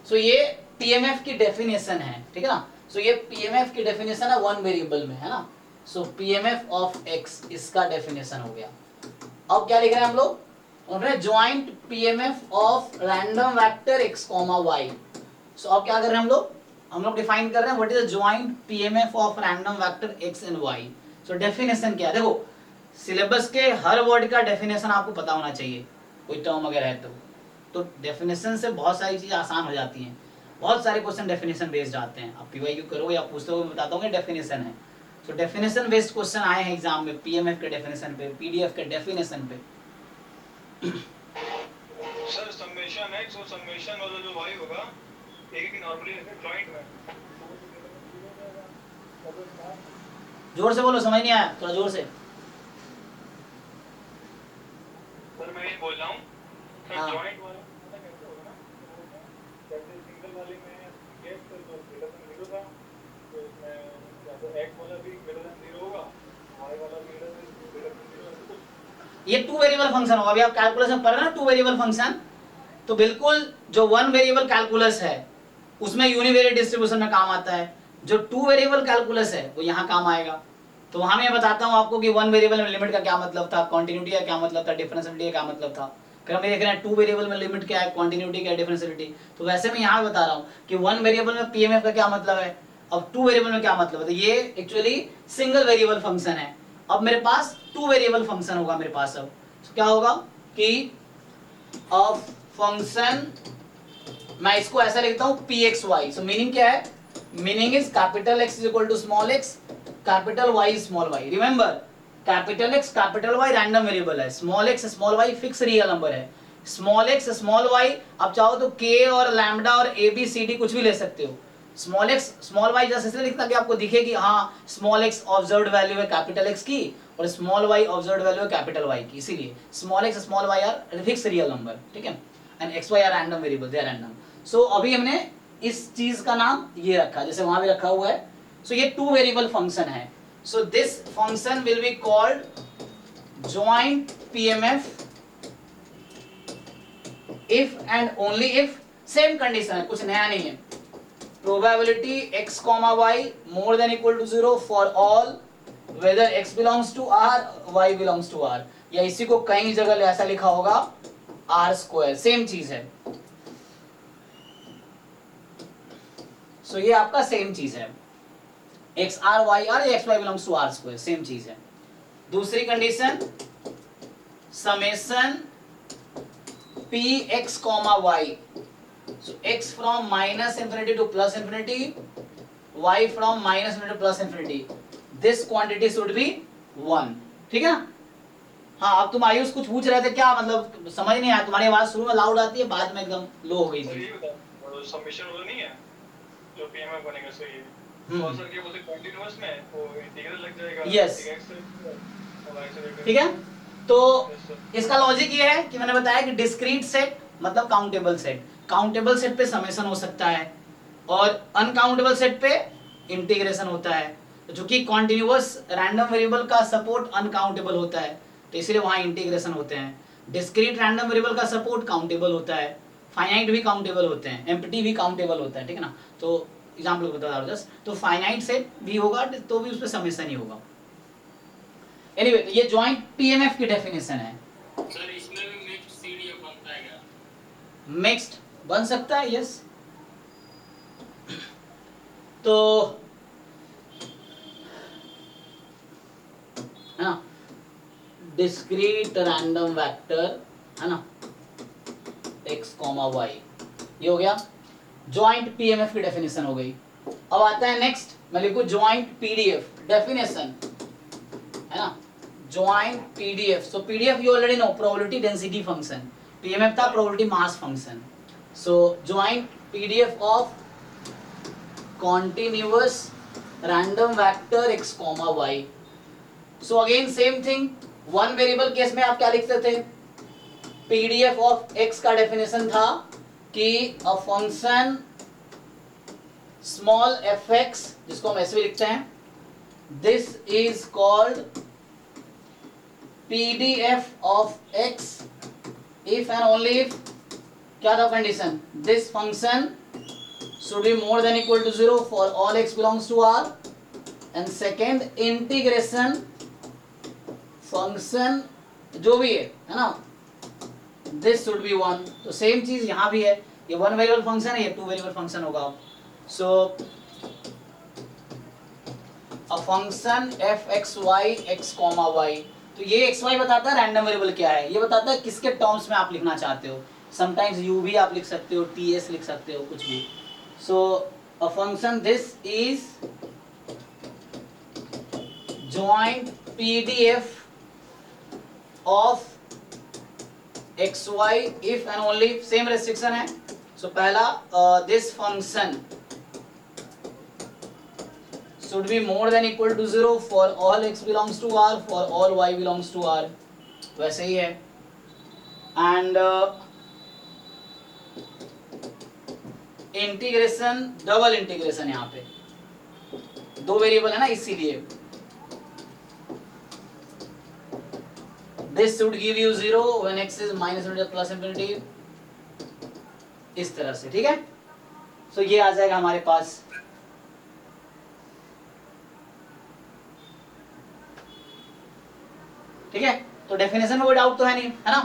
So ये PMF की डेफिनेशन है, ठीक है ना. So ये PMF की डेफिनेशन है वन वेरिएबल में, है ना. So PMF of x इसका डेफिनेशन हो गया. अब क्या लिख रहे हैं हम लोग? उन्होंने joint PMF of random vector x, y. So अब क्या कर रहे हैं हम लोग डिफाइन कर रहे हैं what is the joint PMF of random vector x and y. So definition क्या है? देखो सिलेबस के हर वर्ड का डेफिनेशन आपको पता होना चाहिए, कोई टर्म अगर है तो डेफिनेशन से बहुत सारी चीजें आसान हो जाती हैं. बहुत सारे क्वेश्चन डेफिनेशन बेस्ड आते हैं. आप PYQ करोगे या पूछते हो, मैं बताता हूँ डेफिनेशन है. तो डेफिनेशन बेस्ड क्वेश्चन आए हैं एग्जाम में, PMF के डेफिनेशन पे, PDF के डेफिनेशन पे. सर समेशन x और समेशन वाला जो y होगा एक ही नॉर्मली जॉइंट में. जोर से बोलो, समझ नहीं आया, थोड़ा जोर से. सर मैं ये बोल रहा हूँ हाँ. जॉइंट वाला पता कैसे होगा ना, जैसे सिंगल वाले में x तो ग्रेटर देन 0 था, तो इसमें या तो x वाला भी ग्रेटर देन 0 होगा, y वाला भी ग्रेटर देन 0 है. ये टू वेरिएबल फंक्शन होगा। अभी आप कैलकुलस में पढ़ रहे हैं ना टू वेरिएबल फंक्शन, तो बिल्कुल जो वन वेरिएबल कैलकुलस है उसमें यूनिवेरिएट डिस्ट्रीब्यूशन में काम आता है, जो टू वेरिएबल कैलकुलस है वो यहाँ काम आएगा। तो वहां मैं बताता हूँ आपको कि वन वेरिएबल में लिमिट का क्या मतलब था, कॉन्टिन्यूटी का क्या मतलब था, डिफरेंशियलिटी का क्या मतलब था। फिर हम देख रहे हैं टू वेरिएबल में लिमिट क्या है, कॉन्टिन्यूटी क्या है, डिफरेंशियलिटी। तो वैसे मैं यहाँ बता रहा हूँ कि वन वेरिएबल में पीएमएफ का क्या मतलब है, अब टू वेरिएबल में क्या मतलब है। तो ये एक्चुअली सिंगल वेरिएबल फंक्शन है। अब मेरे पास टू वेरिएबल फंक्शन होगा मेरे पास। अब तो क्या होगा कि अब फंक्शन, मैं इसको ऐसा लिखता हूँ P X Y. So meaning क्या है, meaning is capital X is equal to small X, capital Y small Y. Remember capital X capital Y random variable है, small X small Y fix real number है। स्मॉल एक्स स्मॉल वाई आप चाहो तो के और लैम्डा और ए बी सी डी कुछ भी ले सकते हो। स्मॉल एक्स स्मॉल वाई जैसे इसलिए लिखना कि आपको दिखे कि हाँ स्मॉल एक्स ऑब्जर्व्ड वैल्यू है कैपिटल एक्स की और स्मॉल वाई ऑब्जर्व्ड वैल्यू है कैपिटल वाई की, इसीलिए small X small Y are fix real number, ठीक है, and X Y are random variable, they are random. So अभी हमने इस चीज का नाम ये रखा जैसे वहां भी रखा हुआ है। सो ये टू वेरिएबल फंक्शन है। So this function will be called joint PMF if and only if, same condition है, कुछ नया नहीं है। Probability x, y more than equal to 0 for all whether x belongs to r, y belongs to r, या इसी को कई जगह ऐसा लिखा होगा r स्क्वायर, सेम चीज है। सो ये आपका सेम चीज है, x r y r या x y belongs to r square, same चीज है। दूसरी condition summation p x, y, so x from minus infinity to plus infinity, y from minus infinity to plus infinity, this quantity should be 1, ठीक है ना। हाँ अब तुम आयुष कुछ पूछ रहे थे, क्या मतलब समझ नहीं आया, तुम्हारी आवाज शुरू में लाउड आती है बाद में एकदम लो हो गई सर थी। ये बताओ समीशन वो नहीं है जो पीएमएफ बनेगा, सही है तो सर क्या बोलते कंटीन्यूअस में वो इंटीग्रल लग जाएगा। Yes. ठीक है, तो इसका लॉजिक ये है कि मैंने बताया कि डिस्क्रीट सेट मतलब काउंटेबल सेट, काउंटेबल सेट पे समेशन हो सकता है और अनकाउंटेबल सेट पे इंटीग्रेशन होता है। तो चूंकि कॉन्टिन्यूअस रैंडम वेरिएबल का सपोर्ट अनकाउंटेबल होता है तो इसलिए वहां इंटीग्रेशन होते हैं। डिस्क्रीट रैंडम वेरिएबल का सपोर्ट काउंटेबल होता है, फाइनाइट भी काउंटेबल होते हैं, एम्प्टी भी काउंटेबल होता है, ठीक है ना। तो एग्जांपल बता रहा हूं जस्ट, तो फाइनाइट सेट भी होगा तो भी उस पे समेशन ही होगा। एनीवे ये जॉइंट पीएमएफ की डेफिनेशन है। सर इसमें भी मिक्स्ड सीडीएफ बनता है क्या? मिक्स्ड बन सकता है, यस। तो है ना डिस्क्रीट रैंडम वेक्टर है ना x, y, ये हो गया जॉइंट पीएमएफ की डेफिनेशन हो गई। अब आता है नेक्स्ट, मैं लिखूं जॉइंट पीडीएफ डेफिनेशन, है ना joint PDF. So PDF you already know, probability density function, PMF था probability mass function. So joint PDF of continuous random vector x, y. So again same thing, one variable case में आप क्या लिखते थे, पीडीएफ ऑफ x का डेफिनेशन था कि अ फंक्शन स्मॉल fx, जिसको हम ऐसे भी लिखते हैं, this is called PDF of x if and only if, क्या था condition, this function should be more than equal to 0 for all x belongs to R, and second integration function जो भी है ना, this should be 1। तो सेम चीज यहाँ भी है, ये वन वेरिएबल फंक्शन है, ये टू वेरिएबल फंक्शन होगा। So a function f x y x, y, तो ये x y बताता है रैंडम वेरिएबल क्या है, ये बताता है किसके टर्म्स में आप लिखना चाहते हो। समटाइम्स u भी आप लिख सकते हो, ts लिख सकते हो, कुछ भी। So a function this is joint PDF of xy if and only if, same restriction है। So पहला this function should be more than equal to 0 for all x belongs to R, for all y belongs to R, वैसे ही है। And इंटीग्रेशन डबल इंटीग्रेशन, यहाँ पे दो वेरिएबल है ना इसीलिए this should give you 0 when x is -∞ plus infinity, इस तरह से, ठीक है। सो ये आ जाएगा हमारे पास। ठीक है, तो डेफिनेशन में कोई डाउट तो है नहीं, है ना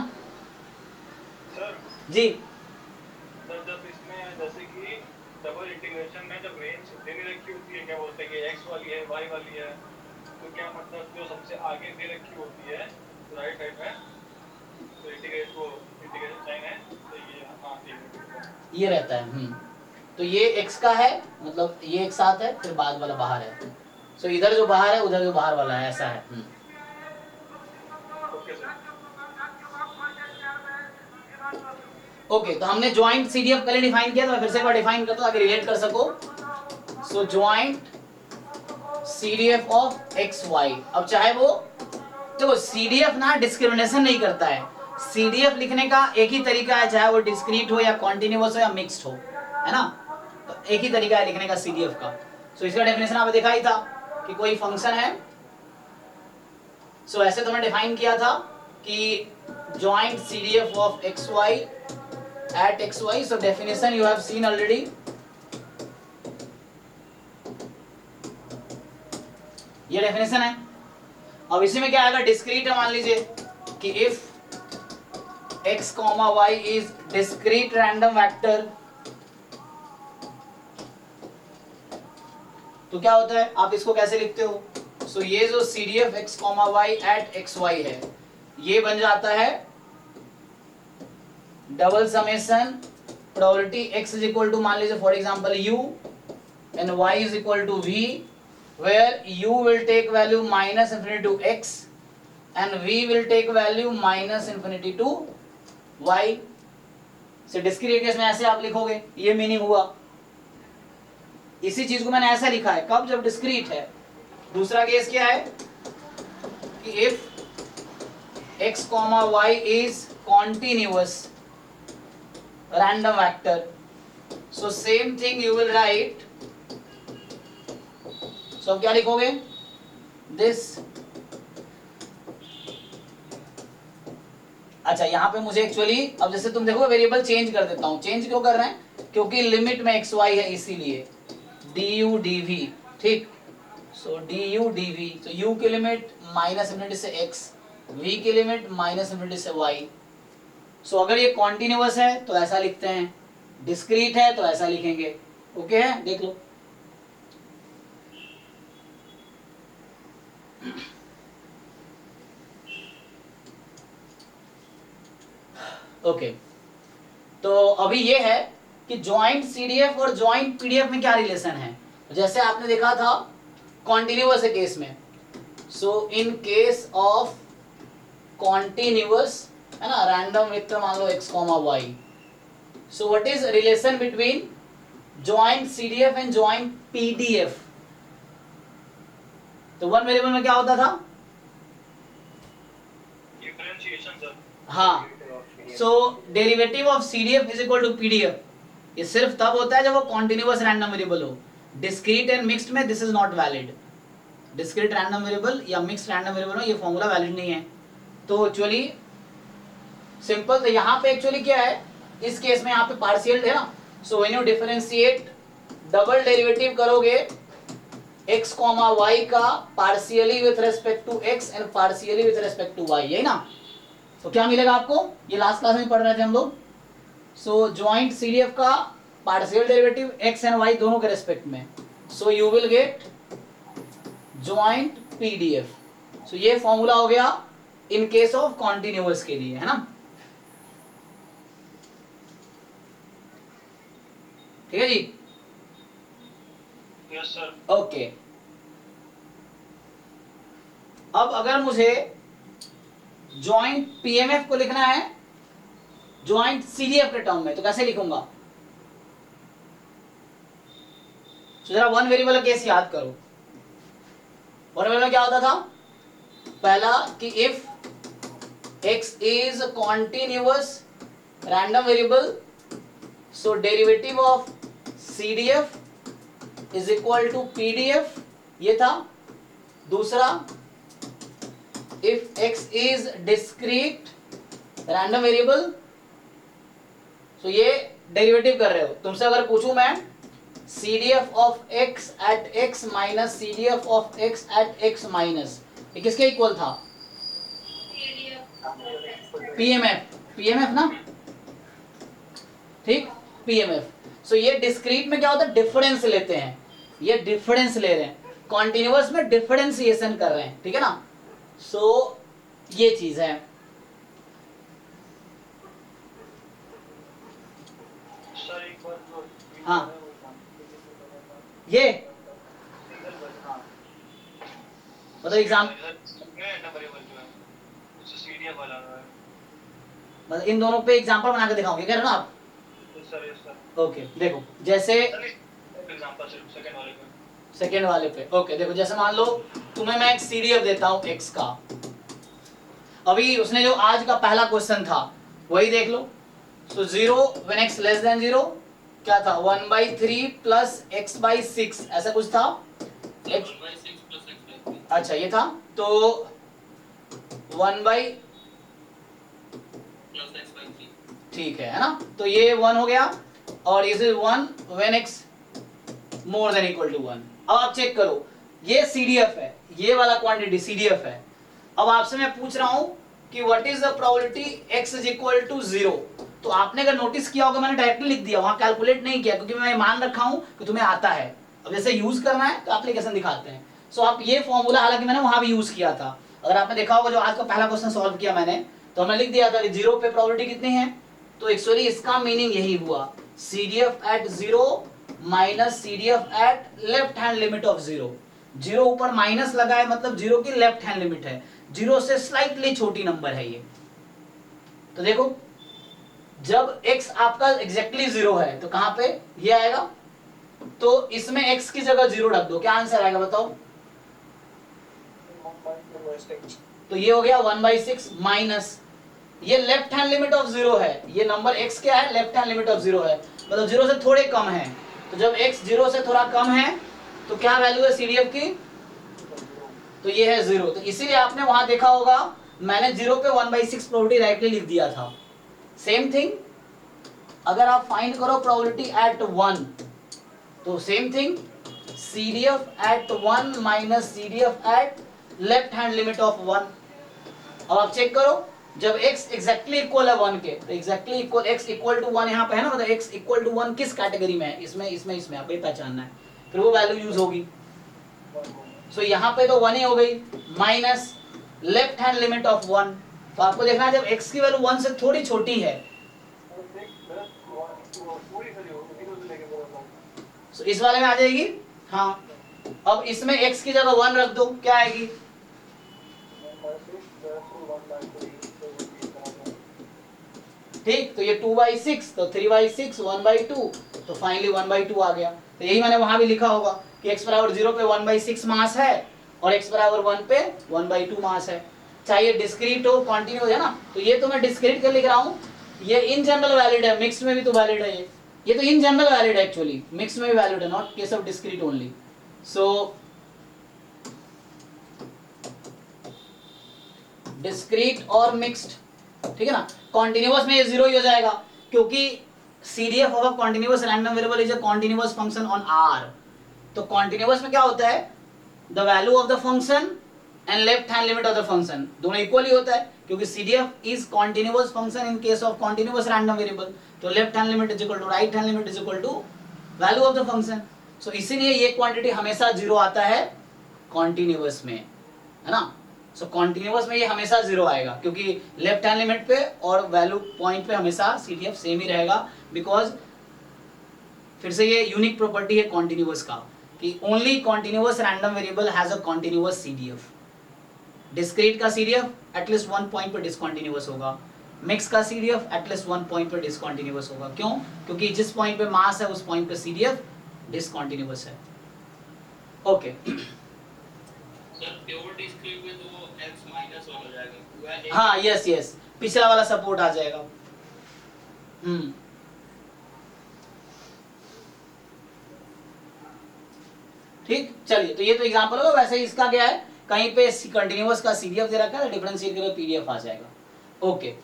सर जी। सर जब इसमें जैसे कि डबल इंटीग्रेशन में जब रेंज दे रखी होती है, क्या बोलते हैं कि x वाली है y वाली है, तो क्या मतलब जो सबसे आगे दे रखी होती है राइट साइड में, तो इंटीग्रेशन साइन है, तो ये हाँ ये रहता है। तो ये x का है, मतलब ये एक साथ है, फिर बाद वाला बाहर है। सो इधर जो बाहर है उधर जो बाहर वाला है, ऐसा है। Okay sir. ओके, तो हमने ज्वाइंट सीडीएफ पहले डिफाइन किया, तो मैं फिर से एक बार डिफाइन करता हूं ताकि रिलेट कर सको। So joint CDF of x Y, अब चाहे वो देखो सीडीएफ ना डिस्क्रिमिनेशन नहीं करता है। सीडीएफ लिखने का एक ही तरीका है, चाहे वो डिस्क्रीट हो या कॉन्टिन्यूअस हो या मिक्स्ड हो, है ना, तो एक ही तरीका है लिखने का सीडीएफ का। सो इसका डेफिनेशन आपने देखा ही था कि कोई फंक्शन है, सो ऐसे तो मैंने डिफाइन किया था कि joint CDF of x y at x Y. So definition you have seen already. ये डेफिनेशन है। अब इसी में क्या आएगा, डिस्क्रीट है, मान लीजिए कि if x, y is discrete random vector, तो क्या होता है, आप इसको कैसे लिखते हो। सो ये जो CDF x, y at x y है, ये बन जाता है double summation probability x is equal to, मान लीजिए for example u and y is equal to v, where u will take value minus infinity to x and v will take value minus infinity to y। से डिस्क्रीट केस में ऐसे आप लिखोगे, ये मीनिंग हुआ। इसी चीज को मैंने ऐसा लिखा है, कब, जब डिस्क्रीट है। दूसरा केस क्या है कि if x, y is continuous random vector, so same thing you will write। सो क्या लिखोगे, दिस, अच्छा यहां पे मुझे एक्चुअली, अब जैसे तुम देखो वेरिएबल चेंज कर देता हूं। चेंज क्यों कर रहे हैं, क्योंकि लिमिट में एक्स वाई है, इसीलिए du dv, ठीक। सो du dv, तो u की लिमिट माइनस इन्फिनिटी से x, v की लिमिट माइनस इन्फिनिटी से y। सो अगर ये कॉन्टिन्यूअस है तो ऐसा लिखते हैं, डिस्क्रीट है तो ऐसा लिखेंगे। ओके है, देख लो। ओके, तो अभी ये है कि ज्वाइंट सीडीएफ और ज्वाइंट पीडीएफ में क्या रिलेशन है। जैसे आपने देखा था कॉन्टिन्यूअस केस में, so in case of continuous, है ना, रैंडम वेक्टर मान लो x, y, so what is relation between joint CDF and joint PDF. तो वन वेरिएबल में क्या होता था, डिफरेंशिएशन सर। हाँ, so derivative of CDF is equal to PDF. ये सिर्फ तब होता है जब वो कॉन्टिन्यूअस रैंडम वेरिएबल हो। डिस्क्रीट एंड मिक्स्ड में this is not valid. Discrete random variable या मिक्स्ड रैंडम वेरिएबल में ये फॉर्मूला वैलिड नहीं है। तो एक्चुअली सिंपल, तो यहाँ पे एक्चुअली क्या है, इस केस में यहाँ पे पार्शियल है ना, so when you differentiate, double derivative करोगे x, y का partially with respect to x and partially with respect to y, यही ना। तो क्या मिलेगा आपको, ये लास्ट क्लास में पढ़ रहे थे हम लोग। सो ज्वाइंट सीडीएफ का partial derivative x and y दोनों के रेस्पेक्ट में, so you will get joint PDF. So ये फॉर्मूला हो गया इन केस ऑफ कॉन्टिन्यूअस के लिए, है ना। ठीक है जी, यस सर। ओके। अब अगर मुझे ज्वाइंट पीएमएफ को लिखना है ज्वाइंट सीडीएफ के टर्म में, तो कैसे लिखूंगा। तो जरा वन वेरिएबल का केस याद करो। वन वेरिएबल में क्या होता था, पहला कि if x is continuous random variable, so derivative of CDF is equal to PDF, ये था। दूसरा if x is discrete random variable, तो ये डेरिवेटिव कर रहे हो। तुमसे अगर पूछूं मैं CDF of x at x minus CDF of x at x minus, ये किसके इक्वल था? PMF ना, ठीक, PMF। सो ये डिस्क्रीट में क्या होता है, डिफरेंस लेते हैं, ये डिफरेंस ले रहे हैं, कॉन्टिन्यूअस में डिफरेंशिएशन कर रहे हैं, ठीक है ना। सो ये चीज है। सर एक बार जो हाँ, ये मतलब एग्जाम सीढ़ियाँ वाला है। मतलब इन दोनों पे एग्जांपल बना के दिखाओगे, कह रहे हो ना आप? Yes sir. ओके, देखो जैसे एग्जांपल सिर्फ सेकंड वाले पे। सेकेंड वाले पे, ओके देखो, जैसे मान लो तुम्हें मैं एक CDF देता हूं x का। अभी उसने जो आज का पहला क्वेश्चन था वही देख लो। सो 0 व्हेन x लेस देन 0 क्या था, 1/3 प्लस x/6 ऐसा कुछ था। x, 1/6 plus x/3। अच्छा ये था, तो 1 बाई plus x/3। ठीक है ना, तो ये 1 हो गया, और is 1 when x more than equal to 1। अब आप चेक करो, ये CDF है, ये वाला क्वांटिटी CDF है। अब आपसे मैं पूछ रहा हूं कि what is the probability x is equal to 0। तो आपने अगर नोटिस किया होगा, मैंने डायरेक्टली लिख दिया, वहां कैलकुलेट नहीं किया, क्योंकि मैं मान रखा हूं कि तुम्हें आता है। अब जैसे यूज करना है तो एप्लीकेशन दिखाते हैं। सो आप ये फॉर्मूला, हालांकि मैंने वहां भी यूज किया था, अगर आपने देखा होगा जो आज का पहला क्वेश्चन सॉल्व किया मैंने, तो हमने लिख दिया था कि 0 पे प्रोबेबिलिटी कितनी है। तो एक्चुअली इसका मीनिंग यही हुआ, CDF at 0 minus CDF at left hand limit of 0। 0 ऊपर माइनस लगा है, मतलब 0 की लेफ्ट हैंड लिमिट है, 0 से स्लाइटली छोटी नंबर है ये। तो देखो, जब x आपका एग्जैक्टली 0 है तो कहां पे ये आएगा, तो इसमें x की जगह 0 रख दो, क्या आंसर आएगा बताओ? तो ये हो गया 1/6 माइनस, ये लेफ्ट हैंड लिमिट ऑफ 0 है, ये नंबर x क्या है, लेफ्ट हैंड लिमिट ऑफ 0 है, मतलब 0 से थोड़े कम है। तो जब x 0 से थोड़ा कम है तो क्या वैल्यू है CDF की, तो ये है 0। तो इसीलिए आपने वहां देखा होगा, मैंने 0 पे 1/6 प्रोबेबिलिटी डायरेक्टली लिख दिया था। सेम थिंग अगर आप फाइंड करो प्रोबेबिलिटी एट 1, तो same thing CDF at 1 minus CDF at left hand limit of 1। अब आप चेक करो, जब x एग्जैक्टली इक्वल है 1 के, तो exactly equal x equal to 1 यहाँ पे है ना, मतलब x इक्वल टू 1 किस कैटेगरी में है, इसमें आपको ये पहचानना है, फिर वो वैल्यू यूज होगी। सो यहाँ पे तो 1 ही हो गई, minus left hand limit of 1। तो आपको देखना है जब x की वैल्यू 1 से थोड़ी छोटी है, so इस वाले में आ जाएगी। हाँ, अब इसमें x की जगह 1 रख दो, क्या आएगी, ठीक, तो ये 2/6, तो 3/6, 1/2, तो फाइनली 1/2 आ गया। तो यही मैंने वहां भी लिखा होगा कि x बराबर 0 पे 1/6 मास है और x बराबर 1 पे 1/2 मास है, चाहे डिस्क्रीट हो कॉन्टिन्यूअस है ना। तो ये तो मैं डिस्क्रीट के लिख रहा हूँ, ये इन जनरल वैलिड है, मिक्स में भी तो वैलिड है, ये तो इन जनरल वैलिड है, एक्चुअली मिक्स में भी वैलिड है, not case of discrete only. So discrete और मिक्स्ड, ठीक है ना। कॉन्टिन्यूअस में ये 0 ही हो जाएगा, क्योंकि CDF of a continuous random variable is a continuous function on R। तो कॉन्टिन्यूअस में क्या होता है, the value of the function and left hand limit of the function दोनों इक्वल ही होता है, क्योंकि CDF is continuous function in case of continuous random variable. तो left hand limit is equal to right hand limit is equal to value of the function. So इसीलिए ये क्वांटिटी हमेशा 0 आता है कॉन्टिन्यूअस में, है ना। सो कॉन्टिन्यूअस में ये हमेशा 0 आएगा, क्योंकि लेफ्ट हैंड लिमिट पे और वैल्यू पॉइंट पे हमेशा CDF सेम ही रहेगा, बिकॉज फिर से ये यूनिक प्रॉपर्टी है कॉन्टिन्यूअस का कि only continuous random variable has a continuous CDF। Discrete का CDF एटलीस्ट 1 पॉइंट पर डिसकॉन्टिन्यूअस होगा, मिक्स का CDF एटलीस्ट 1 पॉइंट पर डिसकॉन्टिन्यूअस होगा। क्यों? क्योंकि जिस पॉइंट पे मास है उस पॉइंट पे CDF डिसकॉन्टिन्यूअस है। ओके सर प्योर डिस्क्रीट में तो x -1 हो जाएगा पूरा। हाँ, यस, पिछला वाला सपोर्ट आ जाएगा। ठीक, चलिए, तो ये तो एग्जांपल होगा। वैसे ही इसका क्या है, कहीं पे कंटिन्यूअस का सीडीएफ दे रखा है, डिफरेंशिएट करोगे पीडीएफ आ जाएगा। ओके,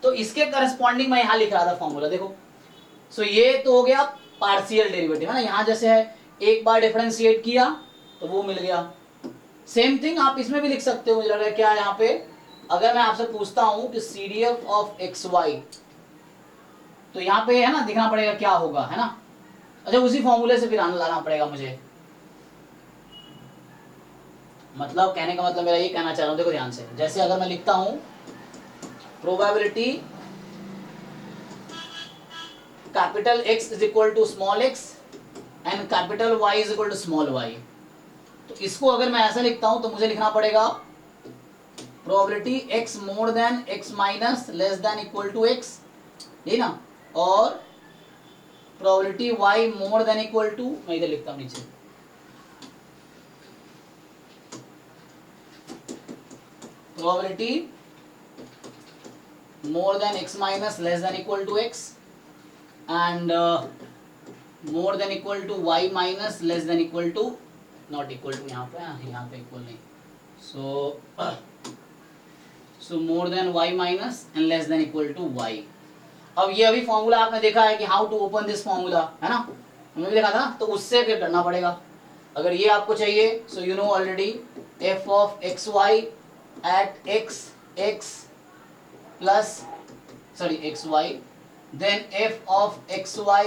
तो इसके करस्पॉन्डिंग मैं यहाँ लिख रहा था फॉर्मूला, देखो। सो ये तो हो गया पार्शियल डेरिवेटिव, है ना। यहाँ जैसे है एक बार डिफरेंशिएट किया तो वो मिल गया। सेम थिंग आप इसमें भी लिख सकते हो, मुझे लग रहा है। क्या यहाँ पे अगर मैं आपसे पूछता हूं कि सीडीएफ ऑफ एक्स वाई, तो यहाँ पे है ना दिखना पड़ेगा क्या होगा, है ना। अच्छा, उसी फॉर्मूले से फिर लाना पड़ेगा मुझे। मतलब कहने का मतलब मेरा ये कहना चाह रहा हूं, देखो ध्यान से। जैसे अगर मैं लिखता हूं probability capital X is equal to small x and capital Y is equal to small y, तो इसको अगर मैं ऐसा लिखता हूं तो मुझे लिखना पड़ेगा probability x more than x minus less than equal to x, ये ना, और probability y more than equal to, मैं इधर लिखता हूं नीचे, probability more than x minus less than equal to x and more than equal to y minus less than equal to, not equal to यहाँ पे equal नहीं, so more than y minus and less than equal to y। अब ये अभी फॉर्मूला आपने देखा है कि how to open this formula, है ना, हमने भी देखा था ना। तो उससे फिर करना पड़ेगा। अगर ये आपको चाहिए, so you know already f of x y at x plus x y, then f of x y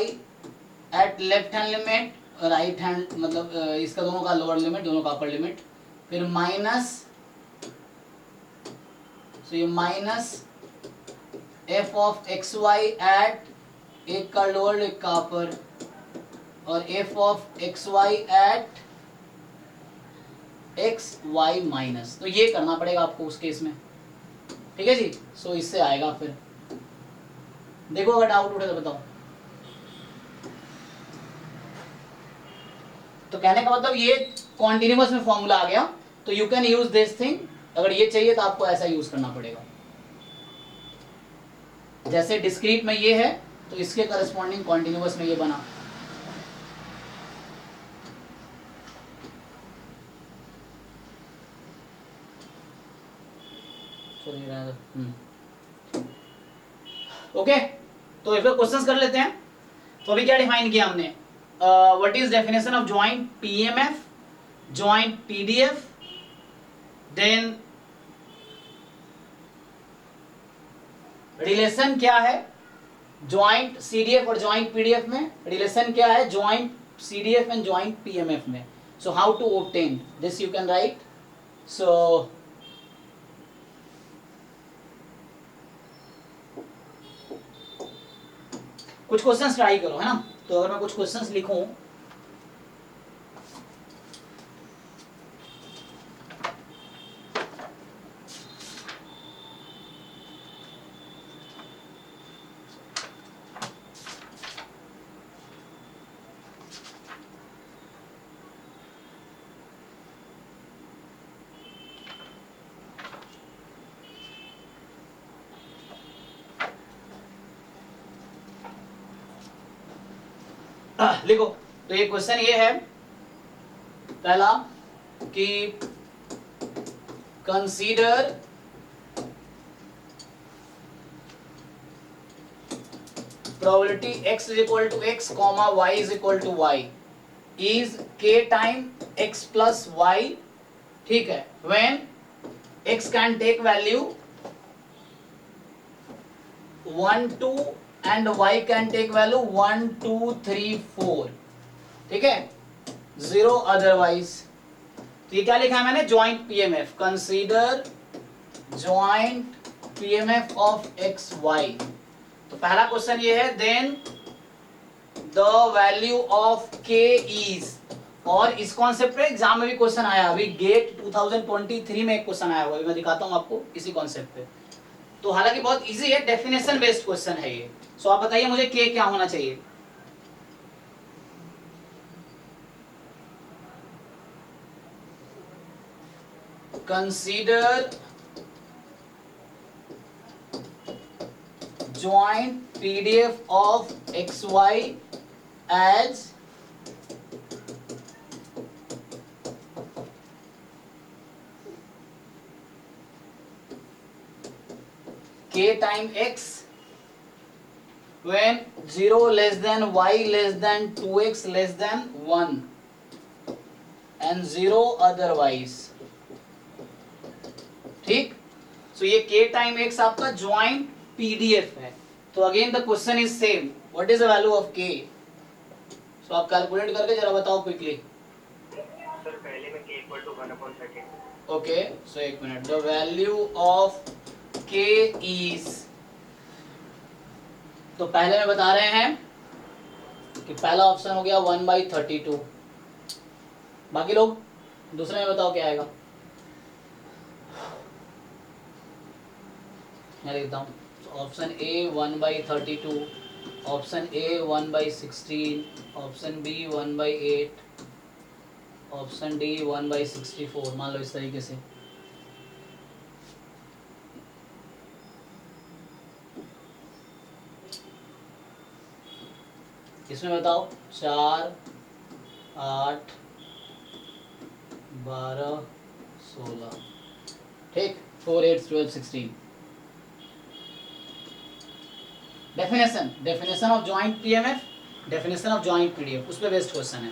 at left hand limit, right hand, मतलब इसका दोनों का लोअर लिमिट, दोनों का अपर लिमिट, फिर माइनस, सो ये minus f of x y at एक का लोअर एक का अपर, और f of x y at x y minus. तो ये करना पड़ेगा आपको उस केस में, ठीक है जी। सो इससे आएगा फिर, देखो अगर डाउट उठे तो बताओ। तो कहने का मतलब ये कॉन्टिन्यूअस में फॉर्मूला आ गया, तो you can use this thing. अगर ये चाहिए तो आपको ऐसा यूज करना पड़ेगा। जैसे डिस्क्रीट में ये है तो इसके करस्पॉन्डिंग कॉन्टिन्यूअस में ये बना। ओके, तो एक बार क्वेश्चंस कर लेते हैं। तो अभी क्या डिफाइन किया हमने, what is definition of joint PMF, joint PDF, then relation क्या है जॉइंट सीडीएफ और जॉइंट पीडीएफ में, रिलेशन क्या है joint CDF and joint PMF में। So how to obtain this you can write. So कुछ क्वेश्चंस ट्राई करो, है ना। तो अगर मैं कुछ क्वेश्चंस लिखूं, लिखो। तो ये क्वेश्चन ये है पहला कि consider probability x is equal to x comma y is equal to y is k time x plus y, ठीक है, when x can take value 1 2 and y can take value 1 2 3 4, ठीक है, 0 otherwise। तो ये क्या लिखा है मैंने, joint PMF, consider joint PMF of x Y. तो पहला क्वेश्चन ये है, then the value of K is, और इस कॉन्सेप्ट पे एग्जाम में भी क्वेश्चन आया, अभी गेट 2023 में एक क्वेश्चन आया हुआ है, मैं दिखाता हूं आपको इसी कॉन्सेप्ट पे। तो हालांकि बहुत इजी है, डेफिनेशन बेस्ड क्वेश्चन है ये। सो आप बताइए मुझे के क्या होना चाहिए। Consider joint PDF of XY as k time x when 0 less than y less than 2x less than 1 and 0 otherwise. ठीक, सो ये k टाइम x आपका ज्वाइंट पीडीएफ है. तो again the question is same, what is the value of k? सो आप कैलकुलेट करके जरा बताओ क्विकली. सर पहले में k इक्वल टू 1/32. ओके, सो एक minute. The value of k is, तो पहले में बता रहे हैं कि पहला ऑप्शन हो गया 1/32. बाकी लोग दूसरे में बताओ क्या आएगा. मैं लिखता हूँ. Option A 1/32, option A 1/16, option B 1/8, option D 1/64. मान लो इस तरीके से. इसमें बताओ 4, 8, 12, 16. ठीक, 4, 8, 12, 16. Definition of joint PMF, definition of joint PDF, उस पर बेस्ड क्वेश्चन है.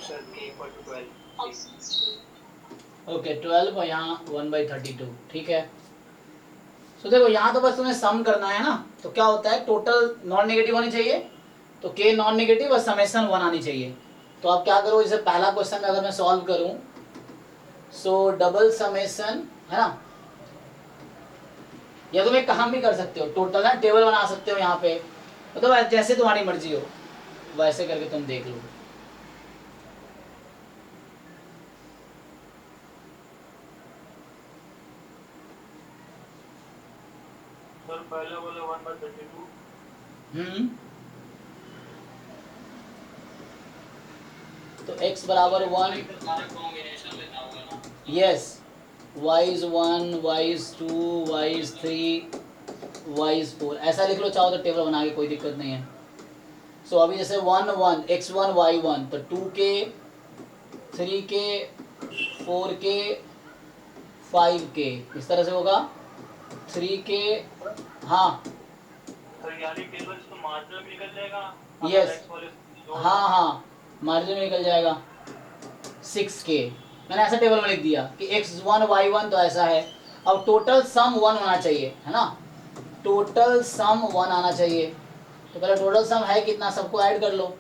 Sir k equal to 12. Okay 12 और यहाँ 1/32. ठीक है. सो देखो यहाँ तो बस तुम्हें सम करना है ना. तो क्या होता है, टोटल नॉन नेगेटिव होनी चाहिए, तो k नॉन नेगेटिव और समेशन 1 आनी चाहिए. तो आप क्या करो, जैसे पहला क्वेश्चन में अगर मैं सॉल्व करूं, सो डबल समेशन है ना, या तुम एक काम भी कर सकते हो, टोटल है टेबल बना सकते हो यहाँ पे, मतलब जैसे तुम्हारी मर्जी हो वैसे करके तुम देख लो. सर पहले बोले 1/32. तो x बराबर 1, कॉम्बिनेशन लेना होगा ना. Yes, y is 1, y is 2, y is 3, y is 4, ऐसा लिख लो चाहो तो टेबल बना के, कोई दिक्कत नहीं है. सो अभी जैसे 1, 1, x1, y1, तो 2k, 3k, 4k, 5k, इस तरह से होगा. 3k, हाँ सर यानी टेबल तो मार्जिन में निकल जाएगा. Yes. X वाले हाँ हाँ मार्जिन में निकल जाएगा. 6k मैंने ऐसा टेबल में लिख दिया कि x1, y1 तो ऐसा है. अब टोटल सम 1 होना चाहिए, है ना. टोटल सम 1 आना चाहिए. तो पहले टोटल सम है कितना, सबको ऐड कर लो.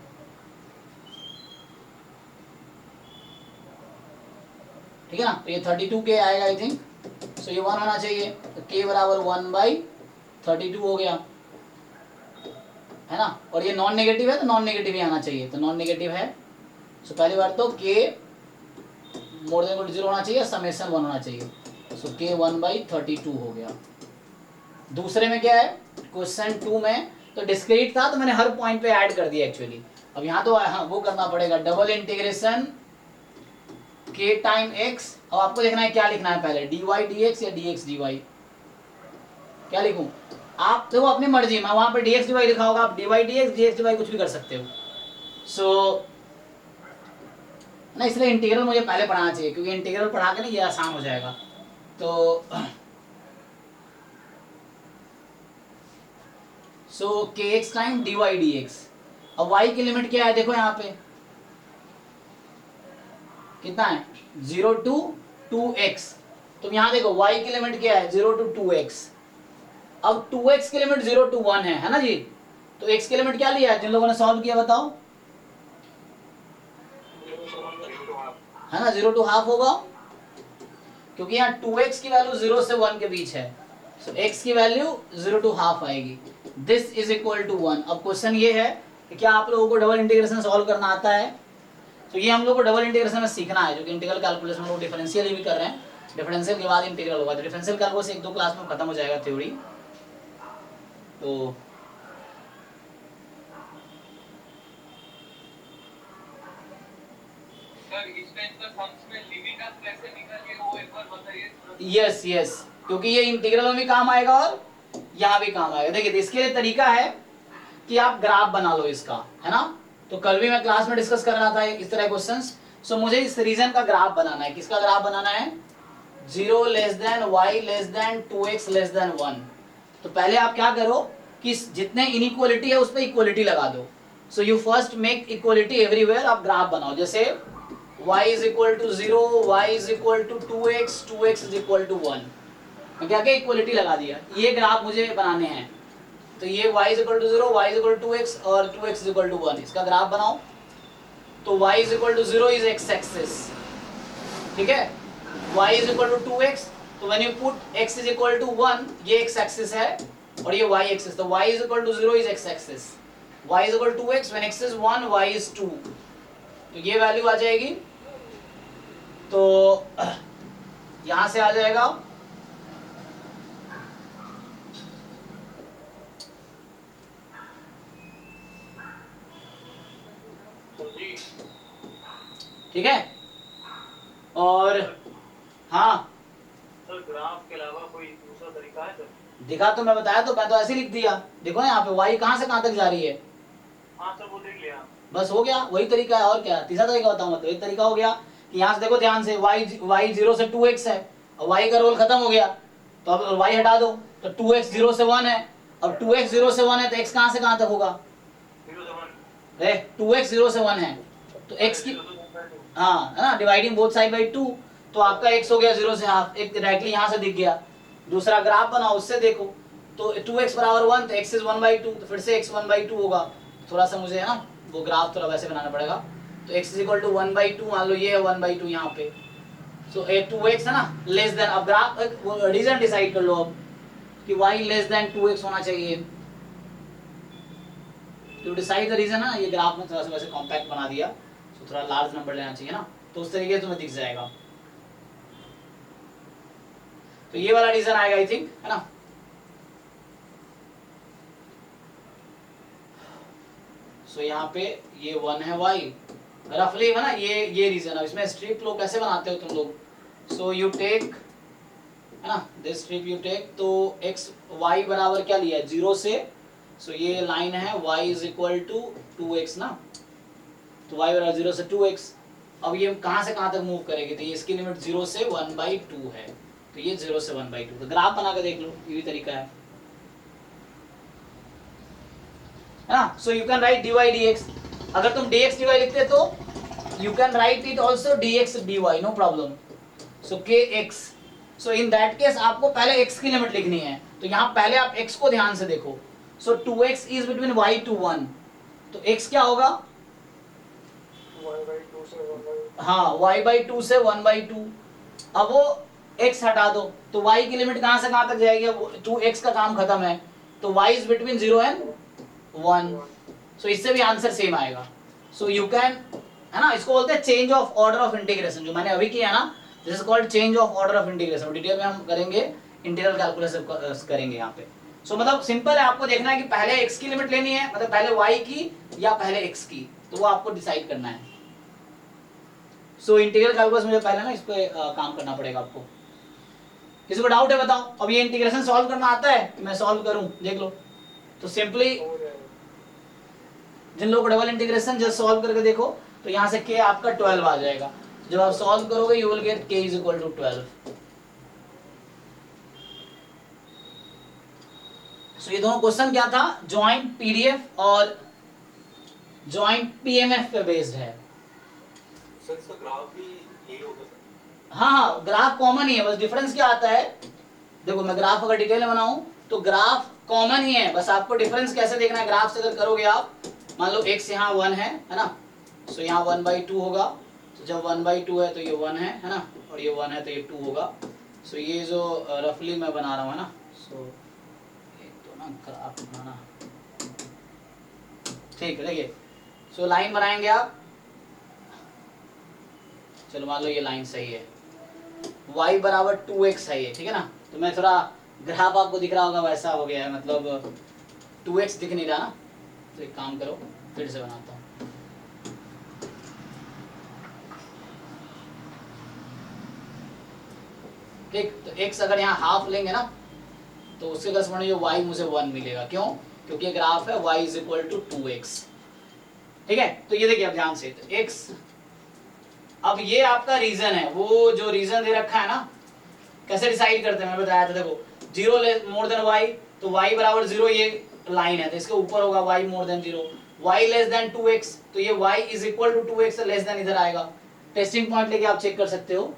ठीक है ना. तो ये 32k आएगा आई थिंक. सो ये 1 होना चाहिए. तो k बराबर 1/32 हो गया, है ना. और ये नॉन नेगेटिव है तो नॉन नेगेटिव ही आना चाहिए. तो नॉन नेगेटिव है. सो पहली बार तो k मोर देन 0 होना चाहिए, समेशन 1 होना चाहिए. सो k 1/32 हो गया. दूसरे में क्या है, क्वेश्चन 2 में तो डिस्क्रीट था तो मैंने हर पॉइंट पे ऐड कर दिया एक्चुअली. अब यहाँ तो हाँ वो करना पड़ेगा, double integration k time x. अब आपको देखना है क्या लिखना है पहले, dy dx या dx dy. क्या लिखूं, आप देखो अपनी मर्जी. मैं वहां पे dx dy लिखा होगा, आप dy dx dx dy कुछ भी कर सकते हो. सो ना, इसलिए इंटीग्रल मुझे पहले पढ़ाना चाहिए, क्योंकि इंटीग्रल पढ़ा के ना ये आसान हो जाएगा. तो सो kx टाइम dy dx। अब y की लिमिट क्या है देखो यहाँ पे कितना है 0 to 2x। तुम यहाँ देखो y की लिमिट क्या है 0 to 2x। अब 2x की लिमिट 0 to 1 है ना जी। तो x की लिमिट क्या लिया है जिन लोगों ने सॉल्व किया बताओ, है ना 0 to हाफ होगा, क्योंकि यहाँ 2x की वैल्यू 0 से 1 के बीच है। सो x की वैल्यू 0 to हाफ आएगी। This is equal to 1। अब क्वेश्चन ये है कि क्या आप लोगों को डबल इंटीग्रेशन सॉल्व करना आता है? तो ये हम लोग को डबल इंटीग्रेशन में सीखना है, जो कि इंटीग्रल कैलकुलस में लोग डिफरेंशियल ही भी कर रहे हैं। डिफरेंशियल के बाद इंटीग्रल होगा, तो डिफरेंशियल कैलकुलस 1-2 क्लास में खत्म हो जाएगा थ्योरी। तो सर इस टाइप का सम्स में लिमिट आप कैसे निकालिए वो एक बार बताइए। यस यस, क्योंकि ये इंटीग्रल में भी काम आएगा और यहाँ भी काम आएगा। देखिए इसके लिए तरीका है कि आप ग्राफ बना लो इसका, है ना। तो कल भी मैं क्लास में डिस्कस कर रहा था इस तरह क्वेश्चंस। सो मुझे इस रीजन का ग्राफ बनाना है। किसका ग्राफ बनाना है? 0 less then y less then 2x less than 1। तो पहले आप क्या करो कि जितने इनइक्वालिटी है उस पर इक्वालिटी लगा दो। So you first make equality everywhere. आप ग्राफ बनाओ, जैसे y is equal to 0, y is equal to 2x, 2x is equal to 1। मैं क्या क्या इक्वालिटी लगा दिया। ये ग्राफ मुझे बनाने हैं। तो ये y is equal to 0, y is equal to 2x और 2x इज इक्वल टू 1। इसका ग्राफ बनाओ। तो y is equal to 0 is x axis, ठीक है। y is equal to 2x, तो when you put x is equal to 1, ये x एक्सिस है और ये y एक्सिस। तो y is equal to 0 is x axis, y is equal to 2x, when x is 1, y is 2। तो ये वैल्यू आ जाएगी। तो यहां से आ जाएगा ठीक है। और हाँ सर ग्राफ के अलावा कोई दूसरा तरीका है सर? दिखा तो मैं बताया, तो मैं तो ऐसे लिख दिया। देखो ना यहाँ पे y कहाँ से कहाँ तक जा रही है। हाँ सर वो देख लिया। बस हो गया, वही तरीका है। और क्या तीसरा तरीका बताऊंगा। तो एक तरीका हो गया कि यहाँ से देखो ध्यान से y 0 से 2x है और y का रोल खत्म हो गया, तो अब y हटा दो। तो 2x 0 से 1 है। अब 2x 0 से 1 है तो x कहाँ से कहाँ तक होगा? 0 से 1। 2x 0 से 1 है तो x की, हाँ है ना, डिवाइडिंग बोथ साइड बाई 2। तो आपका x हो गया 0 से हाफ। एक डायरेक्टली यहाँ से दिख गया। दूसरा ग्राफ बनाओ, उससे देखो। तो 2x बराबर 1, तो x इज 1/2, तो फिर से x 1/2 होगा। थोड़ा सा मुझे है ना वो ग्राफ थोड़ा वैसे बनाना पड़ेगा। तो x इज इक्वल टू 1/2, मान लो ये है 1/2 यहाँ पे। सो 2x है ना लेस देन, अब ग्राफ रीजन डिसाइड कर लो अब कि y लेस देन 2x होना चाहिए। टू डिसाइड द रीजन ना, ये ग्राफ में थोड़ा सा वैसे कॉम्पैक्ट बना दिया, तो थोड़ा लार्ज नंबर लेना चाहिए ना, तो उस तरीके से तुम्हें दिख जाएगा। तो ये वाला रीजन आएगा आई थिंक, है ना। सो यहाँ पे ये 1 है y रफली, है ना, ये रीजन। अब इसमें स्ट्रिप फ्लो कैसे बनाते हो तुम लोग? सो यू टेक, है ना, दिस स्ट्रिप यू टेक। तो x y बराबर क्या लिया है 0 से। सो ये लाइन है y is equal to 2x ना, तो y बराबर 0 से 2x। अब ये कहाँ से कहाँ तक मूव करेगी? तो ये इसकी लिमिट 0 से 1/2 है, तो ये 0 से 1/2। तो ग्राफ बना के देख लो, ये भी तरीका है ना। So you can write dy dx। अगर तुम dx dy लिखते तो you can write it also dx dy, no problem. So kx, so in that case आपको पहले x की लिमिट लिखनी है। तो यहाँ पहले आप x को ध्यान से देखो। सो 2x is between y to 1, तो x क्या होगा? हाँ y/2 से 1/2। अब वो x हटा दो, तो y की लिमिट कहाँ से कहाँ तक जाएगी? 2x का काम खत्म है, तो y इज बिटवीन 0 and 1। सो इससे भी आंसर सेम आएगा। सो यू कैन, है ना, इसको बोलते हैं change of order of integration, जो मैंने अभी किया ना, this is called change of order of integration. Detail में हम करेंगे, इंटीग्रल कैलकुलस करेंगे यहाँ पे। सो मतलब सिंपल है, आपको देखना है कि पहले x की लिमिट लेनी है, मतलब पहले y की या पहले x की, तो वो आपको डिसाइड करना है। सो इंटीग्रल कैलकुलस मुझे पहले ना इस पे काम करना पड़ेगा आपको। किसी को डाउट है बताओ? अब ये इंटीग्रेशन सॉल्व करना आता है कि मैं सॉल्व करूं? देख लो। तो सिंपली जिन लोगों को डबल इंटीग्रेशन जस्ट सॉल्व करके देखो, तो यहाँ से k आपका 12 आ जाएगा। जब आप सॉल्व करोगे you will get k is equal to 12। So ये दोनों क्वेश्चन क्या था, जॉइंट पीडीएफ और जॉइंट पीएमएफ पे बेस्ड है। सर इसका ग्राफ भी यही होगा सर? हाँ ग्राफ कॉमन ही है, बस डिफरेंस क्या आता है, देखो मैं ग्राफ अगर डिटेल में बनाऊं तो ग्राफ कॉमन ही है, बस आपको डिफरेंस कैसे देखना है, ग्राफ से अगर करोगे आप, मान लो x यहाँ 1 है ना, सो यहाँ 1/2 होगा, तो जब 1/2 है तो ये 1 है ना, और ये 1 है तो ये 2 होगा। सो ये जो रफली मैं बना रहा हूँ ना, सो एक तो ना ग्राफ बनाना ठीक है, देखिए सो लाइन बनाएंगे आप, चलो मान लो ये लाइन सही है, y बराबर 2x है ये, ठीक है ना, तो मैं थोड़ा ग्राफ आपको दिख रहा होगा वैसा हो गया है, मतलब 2x दिख नहीं रहा ना, तो एक काम करो फिर से बनाता हूँ। ठीक, तो x अगर यहाँ हाफ लेंगे ना तो उसके करस्पॉन्डिंग जो y मुझे 1 मिलेगा, क्यों, क्योंकि ये ग्राफ है y is equal to 2x। ठीक है, तो ये देखिए अब ध्यान से, तो x, अब ये आपका रीजन है, वो जो रीजन दे रखा है ना, कैसे डिसाइड करते हैं मैं बताया था, देखो 0 मोर देन y, तो y बराबर 0 ये लाइन है, तो इसके ऊपर होगा y more then 0, y less then 2x, तो ये y is equal to 2x से लेस देन इधर आएगा, टेस्टिंग पॉइंट लेके आप चेक कर सकते हो,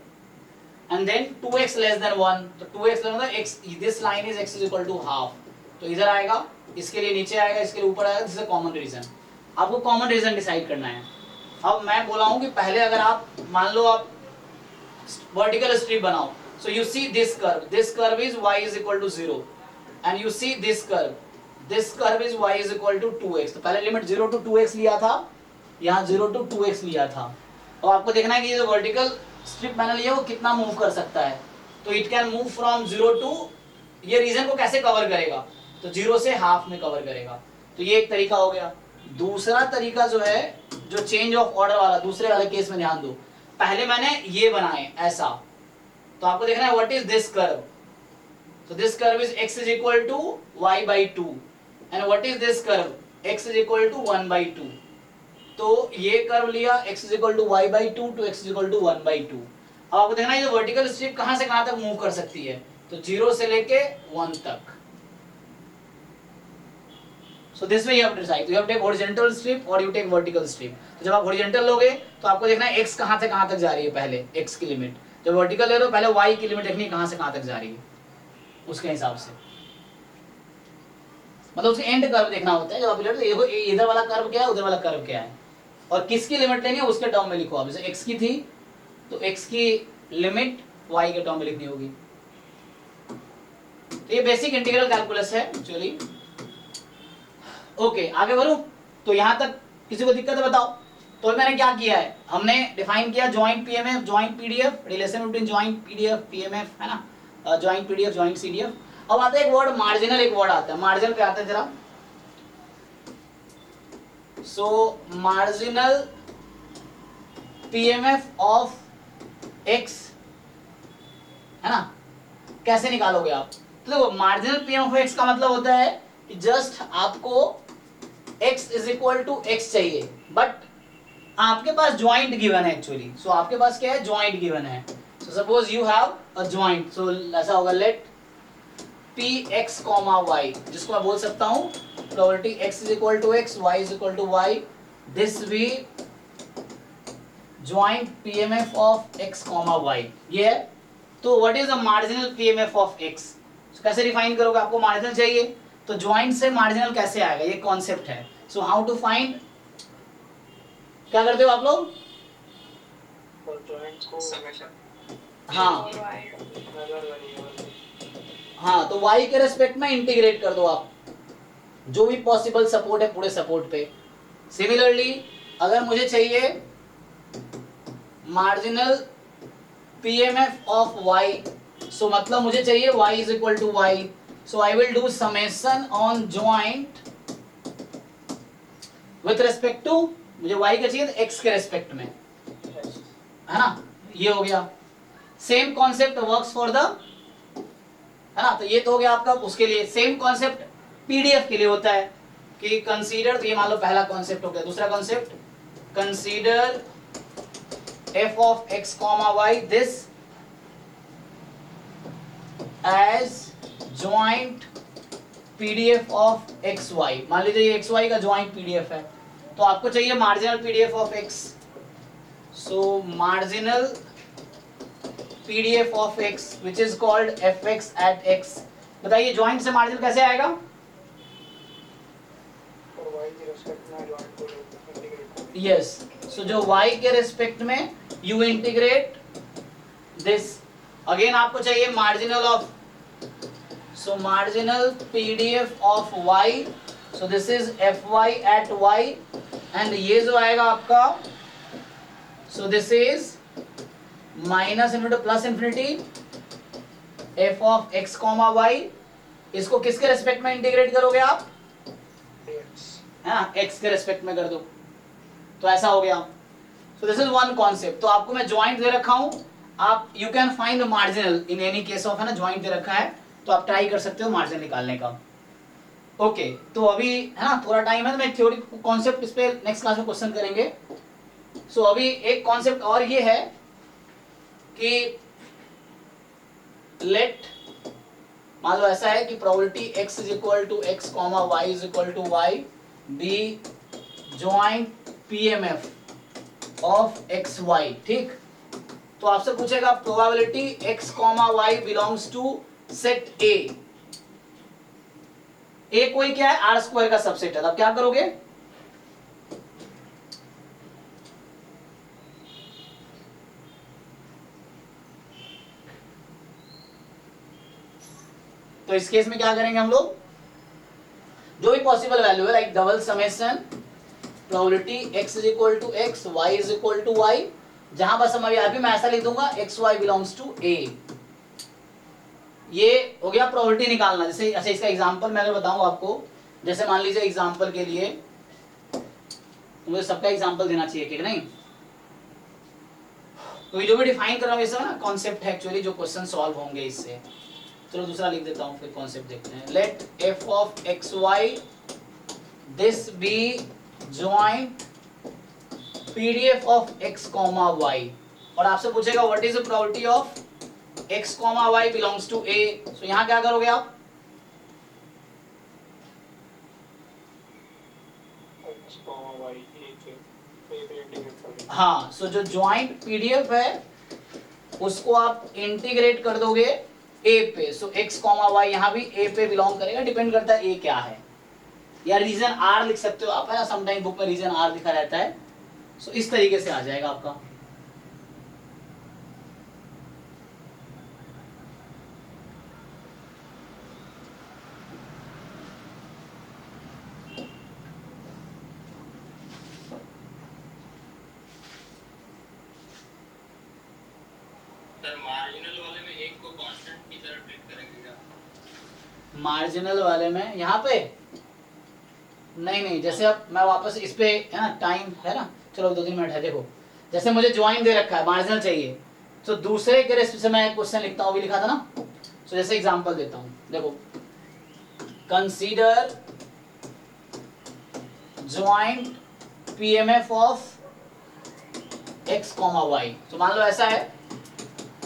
and then 2x less than 1, तो 2x less than x, this line is x is equal to half, तो इधर आएगा, इसके लिए नीचे आएगा, इसके लिए ऊपर आएगा, this is a common region. आपको कॉमन रीजन डिसाइड करना है। अब मैं बोला हूं कि पहले अगर आप मान लो आप वर्टिकल स्ट्रिप बनाओ, so you see this curve is y is equal to 0 and you see this curve is y is equal to 2x, तो पहले लिमिट 0 to 2x लिया था, यहाँ 0 to 2x लिया था, और आपको देखना है कि ये जो वर्टिकल स्ट्रिप मैंने लिया वो कितना मूव कर सकता है, तो it can move from 0 to, ये रीजन को कैसे कवर करेगा, तो 0 से हाफ में कवर करेगा, तो ये एक तरीका हो गया। दूसरा तरीका जो है, जो चेंज ऑफ ऑर्डर वाला, दूसरे वाले केस में ध्यान दो, पहले मैंने ये बनाए ऐसा, तो आपको देखना है what is this curve, so this curve is x is equal to y/2 and what is this curve, x is equal to 1/2, तो ये कर्व लिया x is equal to y/2 to x is equal to 1/2। अब आपको देखना है ये वर्टिकल स्ट्रिप कहां से कहां तक मूव कर सकती है, तो 0 से लेके 1 तक, so this way you have to decide, you have to take horizontal strip or you take vertical strip। तो जब आप horizontal लोगे तो आपको देखना है x कहां से कहां तक जा रही है, पहले x की लिमिट, जब वर्टिकल ले रहे हो पहले y की लिमिट देखनी कहां से कहां तक जा रही है, उसके हिसाब से, मतलब उसके एंड कर्व देखना होता है जब आप देखो इधर वाला कर्व क्या है, उधर वाला कर्व क्या है, और किसकी लिमिट लेनी है उसके टर्म में लिखो। आप जैसे x की थी तो x की लिमिट y के टर्म में लिखनी होगी। तो ये बेसिक इंटीग्रल कैलकुलस है एक्चुअली। ओके, आगे बढ़ूं, तो यहां तक किसी को दिक्कत है बताओ। तो मैंने क्या किया है, हमने डिफाइन किया joint PMF, joint PDF, relation between joint PDF PMF है ना, जॉइंट पीडीएफ जॉइंट सीडीएफ। अब आता है एक वर्ड मार्जिनल, एक वर्ड आता है मार्जिनल पे, आता है जरा। सो मार्जिनल पीएमएफ ऑफ एक्स है ना, कैसे निकालोगे आप, तो देखो मार्जिनल पीएमएफ ऑफ एक्स का मतलब होता है कि जस्ट आपको x is equal to X चाहिए, बट आपके पास ज्वाइंट गिवन है एक्चुअली। सो आपके पास क्या है, ज्वाइंट गिवन है। So suppose you have a joint, so ऐसा होगा लेट p x, y, जिसको मैं बोल सकता हूं probability x is equal to x, y is equal to y, this we joint PMF of x, y, ये है। तो what is the marginal PMF of x, कैसे डिफाइन करोगे, आपको मार्जिनल चाहिए तो ज्वाइंट से मार्जिनल कैसे आएगा, ये कॉन्सेप्ट है। सो हाउ टू फाइंड, क्या करते हो आप लोग, हाँ हाँ, तो y के रेस्पेक्ट में इंटीग्रेट कर दो आप, जो भी पॉसिबल सपोर्ट है पूरे सपोर्ट पे। सिमिलरली अगर मुझे चाहिए marginal PMF of y, so मतलब मुझे चाहिए y is equal to y, so I will do summation on joint with respect to, मुझे y का चाहिए तो x के रेस्पेक्ट में, है ना, ये हो गया। Same concept works for the, है ना, तो ये तो हो गया आपका उसके लिए। सेम कॉन्सेप्ट पीडीएफ के लिए होता है कि कंसीडर, तो ये मान लो पहला कॉन्सेप्ट हो गया। दूसरा concept, consider f of x, y this as joint PDF of x Y, मान लीजिए ये एक्स वाई का ज्वाइंट पीडीएफ है, तो आपको चाहिए marginal PDF of X. So marginal PDF of X which is called F X at X. बताइए ज्वाइंट से मार्जिनल कैसे आएगा? यस, सो जो y के रिस्पेक्ट में यू इंटीग्रेट दिस, अगेन आपको चाहिए marginal of, so marginal PDF of y, so this is fy at y, and ये जो आएगा आपका, so this is minus into plus infinity f of x comma y। इसको किसके रेस्पेक्ट में इंटीग्रेट करोगे आप? हाँ, x के रेस्पेक्ट में कर दो, तो ऐसा हो गया। सो दिस इज वन कॉन्सेप्ट। तो आपको मैं ज्वाइंट दे रखा हूं, आप you can find marginal in any case of, है ना, ज्वाइंट दे रखा है तो आप ट्राई कर सकते हो मार्जिनल निकालने का। ओके, तो अभी है ना थोड़ा टाइम है, तो मैं थ्योरी कॉन्सेप्ट इस पे नेक्स्ट क्लास में क्वेश्चन करेंगे। सो अभी एक कॉन्सेप्ट और ये है कि लेट, मान लो ऐसा है कि probability x is equal to x comma y is equal to y be joint PMF of x Y, ठीक। तो आपसे पूछेगा probability x comma y belongs to set A। A कोई क्या है? आर स्क्वायर का सबसेट है। अब क्या करोगे? तो इस केस में क्या करेंगे हम लोग, जो भी पॉसिबल वैल्यू है, like double summation probability x is equal to x, y is equal to y, जहां बस हम अभी मैं ऐसा लिख दूंगा x y belongs to A। ये हो गया प्रोबेबिलिटी निकालना। जैसे अच्छा, इसका एग्जांपल मैं अगर बताऊं आपको, जैसे मान लीजिए एग्जांपल के लिए, तो मुझे सबका एग्जांपल देना चाहिए कि नहीं, तो ये जो भी डिफाइन कर रहा हूं ये सब ना कॉन्सेप्ट है एक्चुअली, जो क्वेश्चन सॉल्व होंगे इससे। चलो दूसरा लिख देता हूं, फिर कॉन्सेप्ट देखते हैं। Let f of x Y this be joint PDF of x comma y, और आपसे पूछेगा what is the probability of x comma y belongs to A। So यहां क्या करोगे आप? हाँ, सो जो ज्वाइंट पीडीएफ है उसको आप इंटीग्रेट कर दोगे A पे। सो x कॉमा y यहाँ भी A पे बिलोंग करेगा, डिपेंड करता है A क्या है, या रीजन R लिख सकते हो आप, है ना, समटाइम बुक में रीजन R लिखा रहता है। सो इस तरीके से आ जाएगा आपका। सर मार्जिनल वाले में एक को कांस्टेंट की तरह ट्रीट करेंगे क्या? मार्जिनल वाले में यहाँ पे नहीं, जैसे अब मैं वापस इस पे, है ना, टाइम है ना, चलो 2-3 मिनट है। देखो जैसे मुझे ज्वाइन दे रखा है, मार्जिनल चाहिए, तो दूसरे के रेस्ट से मैं क्वेश्चन लिखता हूँ, भी लिखा था ना। तो जैसे एग्जांपल देता हूँ, देखो, consider joint PMF of x comma y। तो मान लो ऐसा है,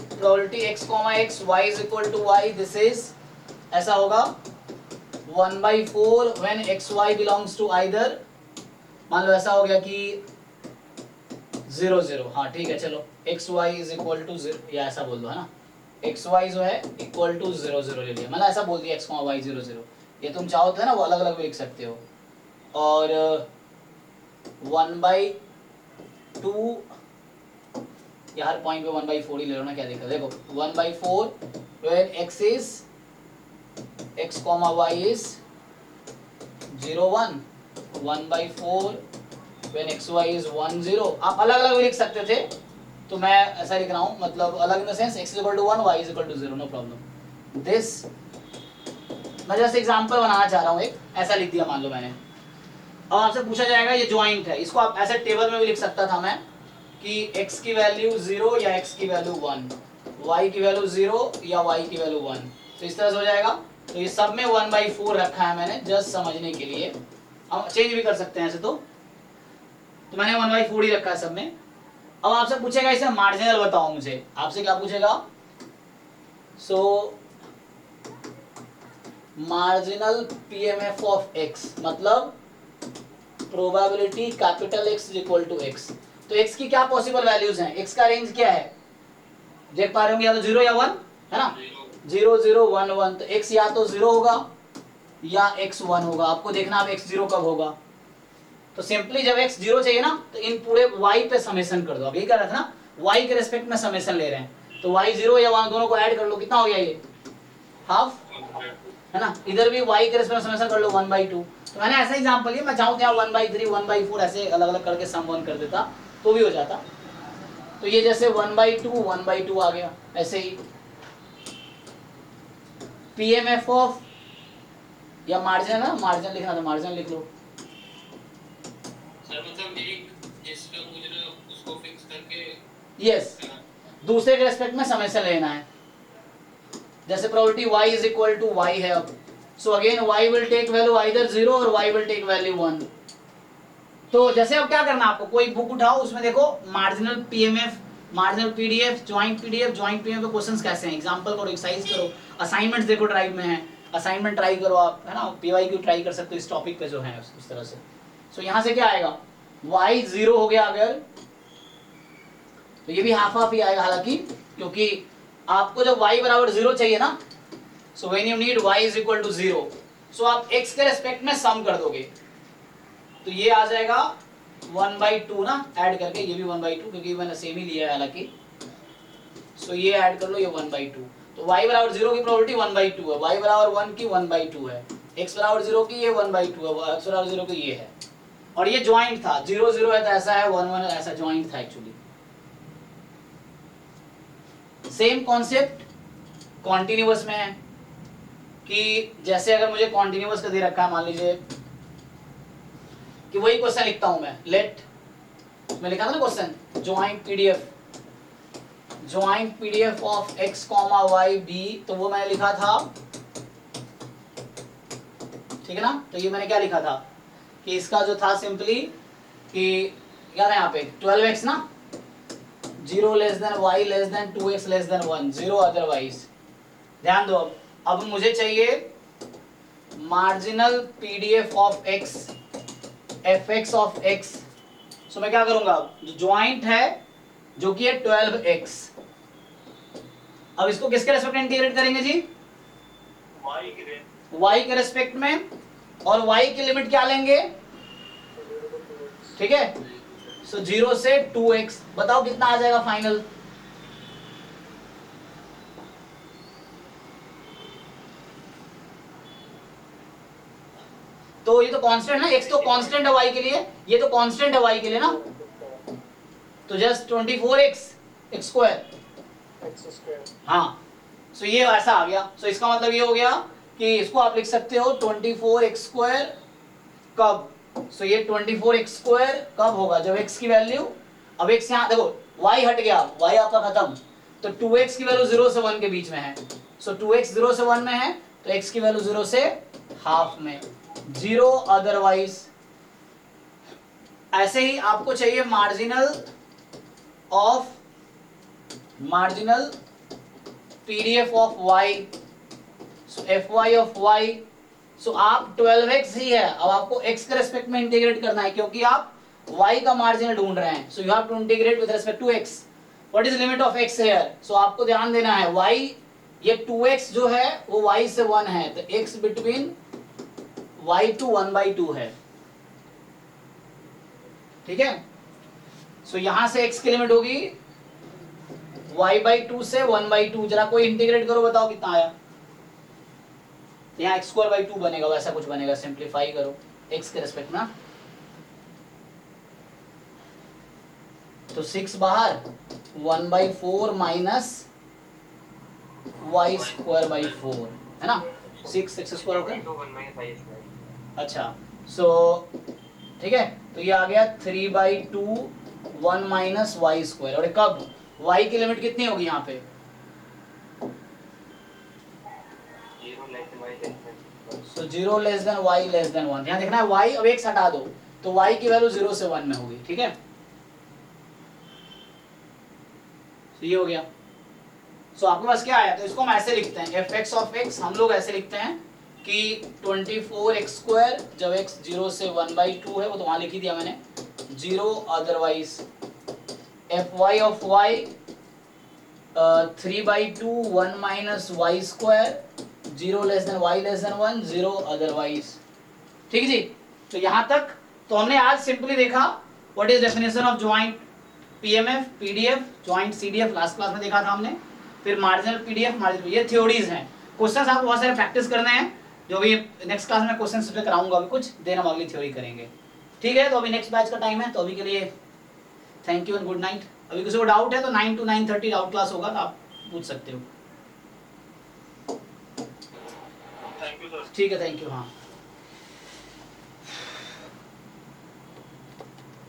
probability x comma x, y is equal to y, this is ऐसा होगा 1/4 when x y belongs to either, मान लो ऐसा हो गया कि 0 0। हाँ ठीक है, चलो x y is equal to 0, या ऐसा बोल दो, है ना, x y जो है इक्वल टू 0 0 ले लिया, मतलब ऐसा बोल दिया x कॉमा y 0 0। ये तुम चाहो तो है ना वो अलग अलग भी लिख सकते हो। और 1/2, या हर पॉइंट पे 1/4 ही ले लो ना, क्या दिक्कत। देखो 1/4 when x is x comma y is 0 1, 1/4 when x y is 1 0। आप अलग अलग भी लिख सकते थे, तो मैं ऐसा लिख रहा हूँ, मतलब अलग in the sense x is equal to 1, y is equal to 0, no problem. This मैं जैसे एग्जांपल बनाना चाह रहा हूँ, एक ऐसा लिख दिया मान लो मैंने। अब आपसे पूछा जाएगा ये ज्वाइंट है, इसको आप ऐसे टेबल में भी लिख सकता था मैं कि x की वैल्यू 0 या x की वैल्यू 1, y की वैल्यू 0 या y की वैल्यू 1, तो इस तरह से हो जाएगा। तो ये सब में 1/4 रखा है मैंने, जस्ट समझने के लिए। हम चेंज भी कर सकते हैं ऐसे, तो मैंने 1/4 ही रखा है सब में। अब आपसे पूछेगा इसे मार्जिनल बताओ मुझे, आपसे क्या पूछेगा? So marginal PMF of X, मतलब probability capital X is equal to X. तो एक्स की क्या पॉसिबल वैल्यूज हैं, एक्स का रेंज क्या है, देख पा रहे होंगे, या तो 0 या 1 है ना, 0 0 1 1। तो एक्स या तो 0 होगा या एक्स 1 होगा, आपको देखना अब एक्स 0 कब होगा। तो सिंपली जब एक्स 0 चाहिए ना, तो इन पूरे वाई पे समेशन कर दो। अब यही कर रहा था ना, वाई के रेस्पेक्ट में समेशन ले रहे हैं, तो वाई 0 या 1 दोनों को ऐड कर लो, कितना हो गया ये हाफ, है ना। इधर भी y के रेस्पेक्ट में समेशन कर लो 1/2। तो मैंने ऐसा एग्जांपल लिया, मैं चाहूँ तो यहाँ 1/3 1/4 ऐसे अलग अलग करके सम 1 कर देता तो भी हो जाता। तो ये जैसे 1/2 1/2 आ गया, ऐसे ही पीएमएफ ऑफ, या मार्जिन ना, मार्जिन लिखना था, मार्जिन लिख लो। सर मतलब एक जिसका पूछ रहे हो उसको फिक्स करके यस, दूसरे के रेस्पेक्ट में समेशन लेना है। जैसे probability y is equal to y है अब, so again y will take value either 0 और y विल टेक वैल्यू 1। तो जैसे अब क्या करना है आपको, कोई बुक उठाओ, उसमें देखो marginal PMF, marginal PDF, joint PDF, joint PMF के क्वेश्चंस कैसे हैं, एग्जांपल करो, एक्सरसाइज करो, असाइनमेंट्स देखो ड्राइव में है, असाइनमेंट ट्राई करो आप, है ना, पीवाईक्यू ट्राई कर सकते हो इस टॉपिक पे जो है उस तरह से। सो यहाँ से क्या आएगा, y 0 हो गया अगर, तो ये भी हाफ हाफ ही आएगा हालांकि, क्योंकि आपको जब y बराबर 0 चाहिए ना, so when you need y is equal to 0, so आप x के रेस्पेक्ट में सम कर दोगे, तो ये आ जाएगा 1/2 ना, ऐड करके, ये भी 1/2 क्योंकि मैंने सेम ही लिया है हालांकि, सो ये ऐड कर लो, ये 1/2। तो y बराबर 0 की प्रोबेबिलिटी 1/2 है, y बराबर 1 की 1/2 है, x बराबर 0 की ये 1/2 है, x बराबर 0 की ये है, और ये ज्वाइंट था, 0 0 है तो ऐसा है, 1 1 ऐसा ज्वाइंट था एक्चुअली। सेम कॉन्सेप्ट कॉन्टिन्यूअस में है कि जैसे अगर मुझे कॉन्टिन्यूअस का दे रखा है, मान लीजिए कि वही क्वेश्चन लिखता हूं मैं, लेट, मैं लिखा था ना question, joint PDF of x, y, b, तो वो मैंने लिखा था, ठीक है ना। तो ये मैंने क्या लिखा था कि इसका जो था सिंपली कि क्या था यहाँ पे 12x ना, 0 less then y less then 2x less than 1, 0 otherwise. ध्यान दो, अब मुझे चाहिए marginal PDF of x, fx of x। सो मैं क्या करूंगा, जो ज्वाइंट है जो कि है 12x, अब इसको किसके रेस्पेक्ट में इंटीग्रेट करेंगे जी, y के रेस्पेक्ट में, और y की लिमिट क्या लेंगे, ठीक है। सो 0 से 2x, बताओ कितना आ जाएगा फाइनल, तो ये तो कांस्टेंट है, x तो कांस्टेंट है y के लिए, ये तो कांस्टेंट है y के लिए ना, तो जस्ट 24x स्क्वायर, हाँ। सो ये ऐसा आ गया, सो इसका मतलब ये हो गया कि इसको आप लिख सकते हो 24x स्क्वायर कब, सो ये 24x स्क्वायर कब होगा, जब x की वैल्यू, अब x यहाँ देखो y हट गया, y आपका खत्म, तो 2x की वैल्यू 0 से 1 के बीच में है, सो 2x 0 से 1 में है, तो x की वैल्यू 0 से हाफ में, 0 अदरवाइज। ऐसे ही आपको चाहिए marginal PDF of y, so fy of y, सो आप 12x ही है, अब आपको x के रेस्पेक्ट में इंटीग्रेट करना है क्योंकि आप y का मार्जिनल ढूंढ रहे हैं, so you have to integrate with respect to x। What is limit of x here, so आपको ध्यान देना है y, ये 2x जो है वो y से 1 है, तो x बिटवीन y टू 1/2 है, ठीक है। सो यहां से x की लिमिट होगी y/2 से 1/2, जरा कोई इंटीग्रेट करो, बताओ कितना आया, यहाँ x² 2 बनेगा, वैसा कुछ बनेगा, सिंप्लीफाई करो x के रेस्पेक्ट में, तो 6 बाहर 1/4 माइनस y²/4 है ना, 6 स्क्वायर हो गया, अच्छा। सो ठीक है, तो ये आ गया 3/2 1 माइनस y², और कब y की लिमिट कितनी होगी यहाँ पे, सो 0 less then y less than 1, यहाँ देखना है y, अब x हटा दो तो y की वैल्यू 0 से 1 में होगी, ठीक है। तो ये हो गया, सो आपके पास क्या आया, तो इसको हम ऐसे लिखते हैं fx ऑफ x, हम लोग ऐसे लिखते हैं कि 24x² जब x 0 से 1/2 है, वो तो वहाँ लिखी दिया मैंने, 0 otherwise fy of y 3/2 1 minus y², 0 less then y less than 1, 0 otherwise. ठीक जी। तो यहाँ तक तो हमने आज सिंपली देखा what is definition of joint PMF, PDF, joint CDF last class में देखा था हमने, फिर मार्जिनल पीडीएफ, मार्जिनल, ये थ्योरीज हैं। क्वेश्चंस आपको बहुत सारे प्रैक्टिस करने हैं, जो भी नेक्स्ट क्लास में क्वेश्चंस पे कराऊंगा अभी कुछ, देन हम अगली थ्योरी करेंगे। ठीक है, तो अभी नेक्स्ट बैच का टाइम है, तो अभी के लिए thank you and good night. अभी किसी को डाउट है तो 9 to 9:30 डाउट क्लास होगा, तो आप पूछ सकते हो। Thank you sir. ठीक है, थैंक यू। हाँ।